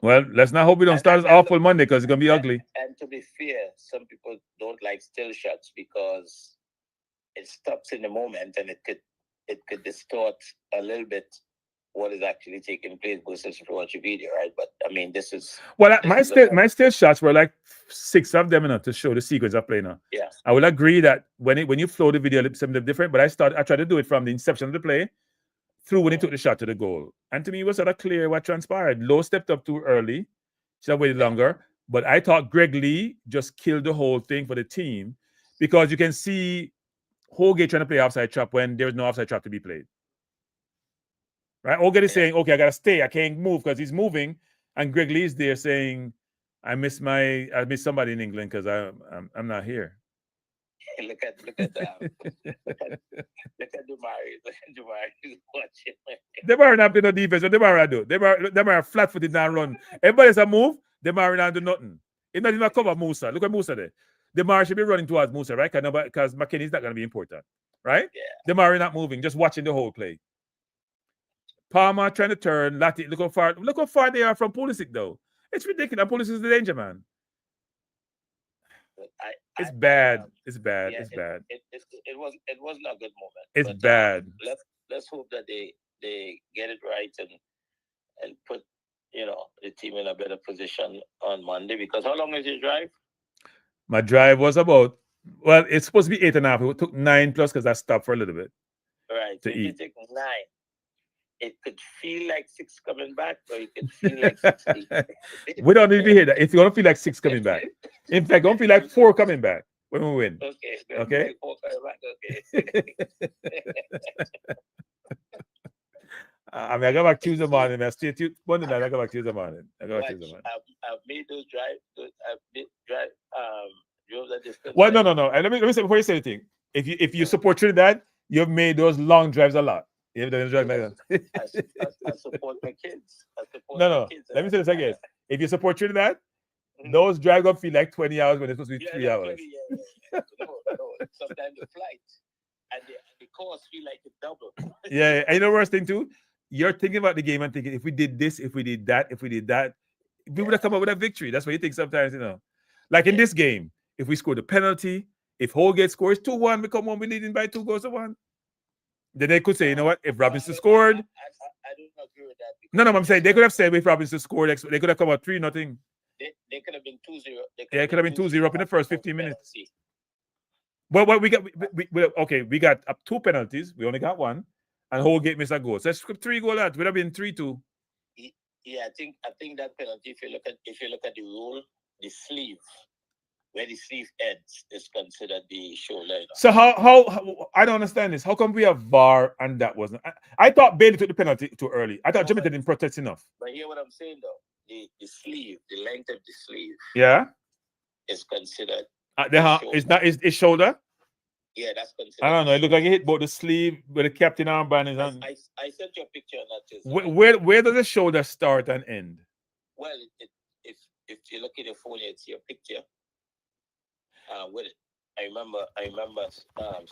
Well, let's not hope we don't start this awful Monday because it's gonna be ugly. And to be fair, some people don't like still shots because it stops in the moment and it could distort a little bit what is actually taking place versus if you watch a video, right? But this is my still shots were like 6 of them enough to show the sequence of play now. Yeah, I will agree that when you flow the video, it's something different. But I tried to do it from the inception of the play through when he took the shot to the goal, and to me it was sort of clear what transpired. Lowe stepped up too early, should have waited longer. But I thought Greg Lee just killed the whole thing for the team because you can see Holgate trying to play offside trap when there's no offside trap to be played. Right? Holgate is saying, okay, I gotta stay, I can't move because he's moving, and Greg Lee is there saying, I miss somebody in England because I'm not here. Look at Dumari. Look at Dumari watching. Demari not play no defense, but Demari do. Demari flat-footed and run. Everybody's a move, Demari not do nothing. He's not even cover Musa. Look at Musa there. Demari should be running towards Musa, right? Because McKinney's not going to be important, right? Yeah. Demari not moving, just watching the whole play. Palmer trying to turn. Latty, look how far they are from Pulisic, though. It's ridiculous. Pulisic is the danger man. It's bad. It's bad. Yeah, it's bad. It was not a good moment. It's bad. Let's hope that they get it right and put the team in a better position on Monday. Because how long is your drive? My drive was it's supposed to be 8.5. It took 9+ because I stopped for a little bit. Right. To so eat. If you take 9, it could feel like 6 coming back, or you could feel like 6. We don't need to hear that. It's going to feel like 6 coming back. In fact, going to feel like 4 coming back when we win. Okay. 4 coming back. Okay. I got back Tuesday morning. I stay Monday night. I got back Tuesday morning. I've made those drive. Drove that distance. Well, no. And let me say before you say anything. If you support Trinidad, you've made those long drives a lot. You haven't done drive like that. I support my kids. No. Let me say this again. If you support Trinidad, those drives gonna feel like 20 hours when it's supposed to be 3 hours. No. Sometimes the flight and the cost feel like it's double. Yeah. And you know the worst thing too? You're thinking about the game and thinking, if we did this, if we did that, we would have come up with a victory. That's what you think sometimes, Like in this game, if we scored a penalty, if Holgate scores 2-1, we come on, we're leading by 2 goals to 1. Then they could say, you know what, if Robinson scored. I don't agree with that. No, I'm saying they could have said if Robinson scored, they could have come out 3-0. They could have been 2-0. Yeah, it could have been 2-0 up in the first 15 minutes. Well, we got up 2 penalties. We only got 1. And Holgate missed a goal. So let's 3 goals. That would have been 3-2. Yeah, I think that penalty. If you look at the rule, the sleeve, where the sleeve ends, is considered the shoulder. So how I don't understand this. How come we have VAR and that wasn't? I thought Bailey took the penalty too early. I thought Jamaica didn't protect enough. But hear what I'm saying though. The sleeve, the length of the sleeve, is considered. It's shoulder. Yeah, that's considered. I don't know. It looked like he hit both the sleeve with the captain armband. I sent you a picture on that too. Where does the shoulder start and end? Well, if you look at your phone, you'd see a picture with it. I remember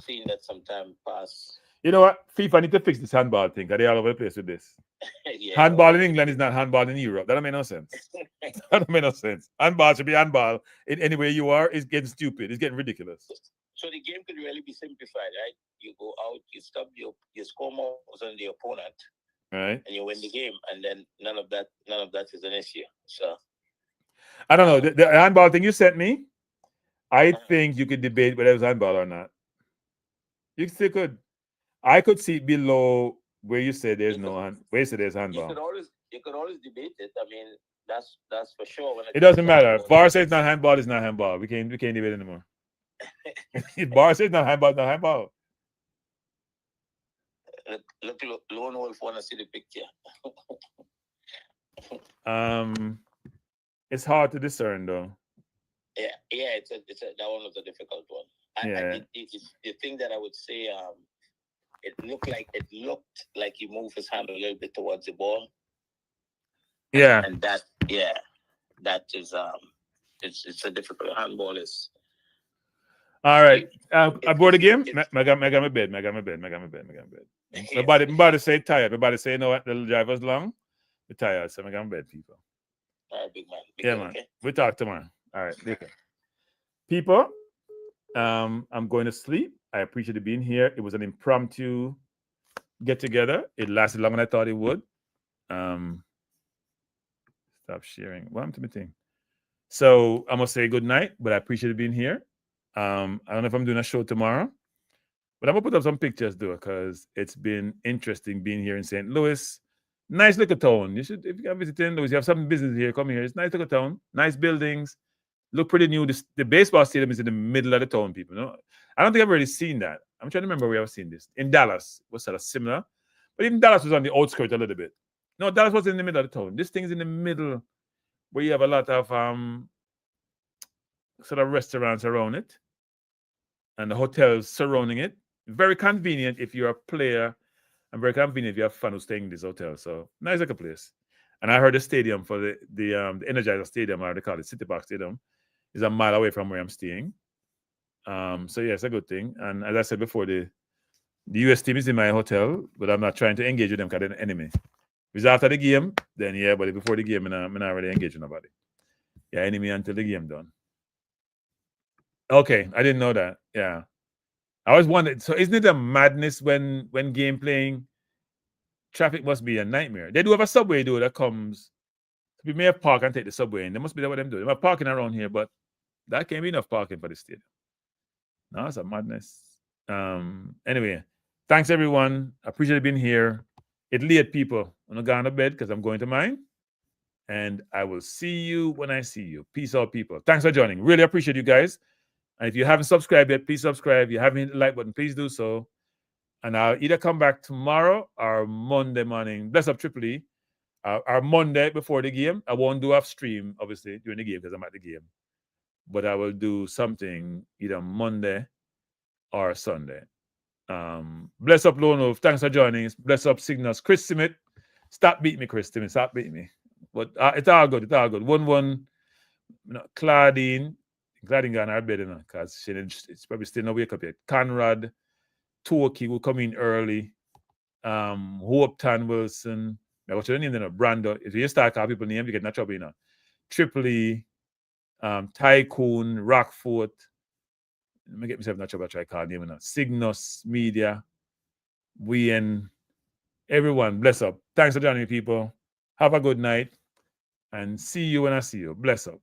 seeing that sometime past. You know what? FIFA need to fix this handball thing because they're all over the place with this. Yeah, handball in England is not handball in Europe. That don't make no sense. That don't make no sense. Handball should be handball. In any way you are, it's getting stupid. It's getting ridiculous. So the game could really be simplified, right? You go out, you stop you score more than the opponent, right? And you win the game, and then none of that is an issue. So I don't know. The handball thing you sent me, I think you could debate whether it was handball or not. You still could. I could see below where you say there's where you say there's handball. You could always debate it. I mean, that's for sure. When it doesn't matter. VAR says it's not handball, it's not handball. We can't debate anymore. VAR says not handball, not handball. Look, Lone Wolf want to see the picture. It's hard to discern though. Yeah, it's that one was a difficult one. The thing that I would say, it looked like he moved his hand a little bit towards the ball. Yeah, and that is it's a difficult handball is. All right, aboard the game. I got my bed. My body say tired. My body say you know what the driver's long. We're tired, so I got my bed, people. All right, big man. Man. Okay. We'll talk tomorrow. All right, okay. People, I'm going to sleep. I appreciate you being here. It was an impromptu get together. It lasted longer than I thought it would. Stop sharing. What happened to my thing? So I'm gonna say good night, but I appreciate you being here. I don't know if I'm doing a show tomorrow, but I'm gonna put up some pictures though, because it's been interesting being here in St. Louis. Nice little town. You should, if you can visit St. Louis, you have some business here, come here. It's nice little town, nice buildings, look pretty new. The baseball stadium is in the middle of the town, people. No, I don't think I've already seen that. I'm trying to remember where I've seen this. In Dallas was sort of similar, but even Dallas was on the outskirts a little bit. No, Dallas was in the middle of the town. This thing's in the middle where you have a lot of sort of restaurants around it and the hotels surrounding it. Very convenient if you're a player, and very convenient if you're a fan who's staying in this hotel. So nice like a place. And I heard the stadium for the Energizer Stadium, or they call it City Park Stadium, is a mile away from where I'm staying. So yeah, it's a good thing. And as I said before, the US team is in my hotel, but I'm not trying to engage with them because they're an enemy. If it's after the game, then yeah, but before the game, I'm not really engaging nobody. Yeah, enemy until the game done. Okay, I didn't know that. Yeah. I always wondered, so isn't it a madness when game playing, traffic must be a nightmare? They do have a subway though that comes. We may have park and take the subway, and there must be that what them do. They have parking around here, but that can't be enough parking for the stadium. No, it's a madness. Anyway, thanks everyone. I appreciate you being here. It's late, people. I'm not going to bed because I'm going to mine. And I will see you when I see you. Peace out, people. Thanks for joining. Really appreciate you guys. And if you haven't subscribed yet, please subscribe. If you haven't hit the like button, please do so. And I'll either come back tomorrow or Monday morning. Bless up Triple E. Our Monday before the game. I won't do off stream, obviously, during the game because I'm at the game. But I will do something either Monday or Sunday. Bless up Lone Wolf. Thanks for joining. Bless up Signals. Chris Simmet. Stop beating me, Chris Simmet. Stop beating me. But it's all good. It's all good. 1-1. Claudine got in our bed, because it's probably still not wake up yet. Conrad. Toki will come in early. Hope Tan Wilson. Now, what's your name? Brando. If you start calling people names, you get in trouble, Triple E. Tycoon. Rockfort. Let me get myself in trouble. I try to call name. Cygnus Media. We and everyone. Bless up. Thanks for joining me, people. Have a good night. And see you when I see you. Bless up.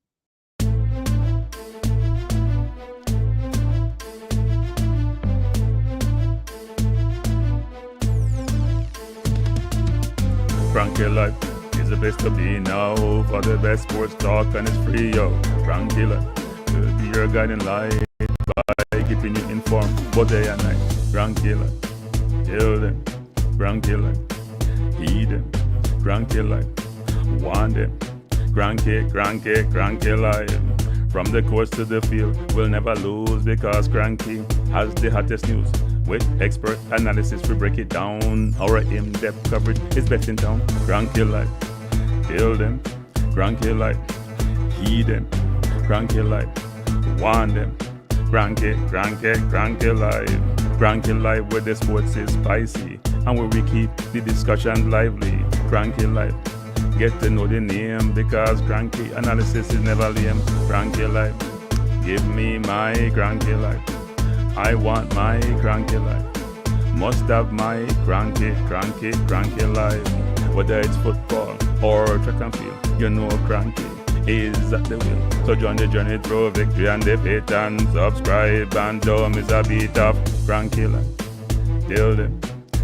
Kranky Life is the best to be now. For the best sports talk and it's free, yo. Kranky Life will be your guiding light by keeping you informed both day and night. Kranky Life, tell them. Kranky Life, heed them. Kranky Life, want them. Kranky Life. From the courts to the field, we'll never lose because Kranky has the hottest news. With expert analysis, we break it down. Our in-depth coverage is best in town. Kranky Life, tell them. Kranky Life, heed them, Kranky life, want them, Kranky life, Kranky life where the sports is spicy, and where we keep the discussion lively, Kranky life, get to know the name, because Kranky analysis is never lame, Kranky life, give me my Kranky life, I want my Kranky life, must have my Kranky life, whether it's football or track and field, you know Kranky is at the wheel. So join the journey through victory and defeat, and subscribe and don't miss a beat of Kranky life. Tell them,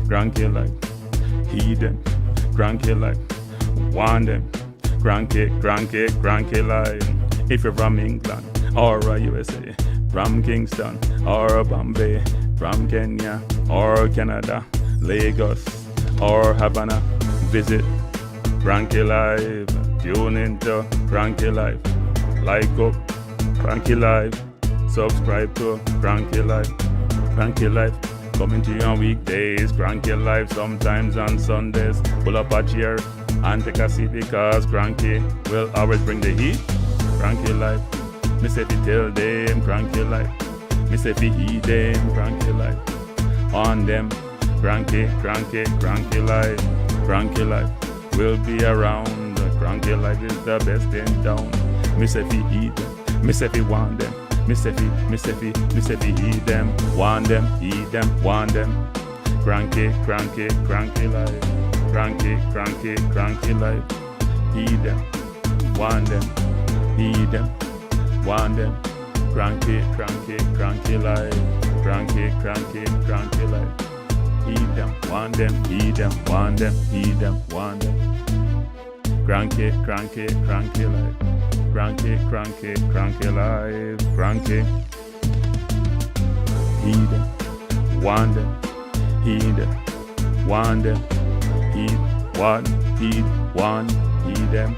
Kranky life, heed them, Kranky life, want them, Kranky life. If you're from England or USA, from Kingston or Bombay, from Kenya or Canada, Lagos or Havana, visit Kranky life. Tune into Kranky life. Like up Kranky life. Subscribe to Kranky life. Kranky life coming to you on weekdays. Kranky life sometimes on Sundays. Pull up a chair and take a seat, because Kranky will always bring the heat. Kranky life. Me say fi tell them Kranky life. Me say fi heed them Kranky life. On them Kranky life. Kranky life will be around. Kranky life is the best in town. Me say fi eat them, me say fi want them, me say fi eat them, want them, eat them, want them. Kranky life, Kranky life. Eat them, want them, eat them, want them. Kranky life, Kranky life. Eat them, want them, eat them, want them, eat them, want them. Kranky life. Kranky life. Kranky. Heed them. Want them. Heed them. Want them. Heed. Want. Heed. Want. Heed them.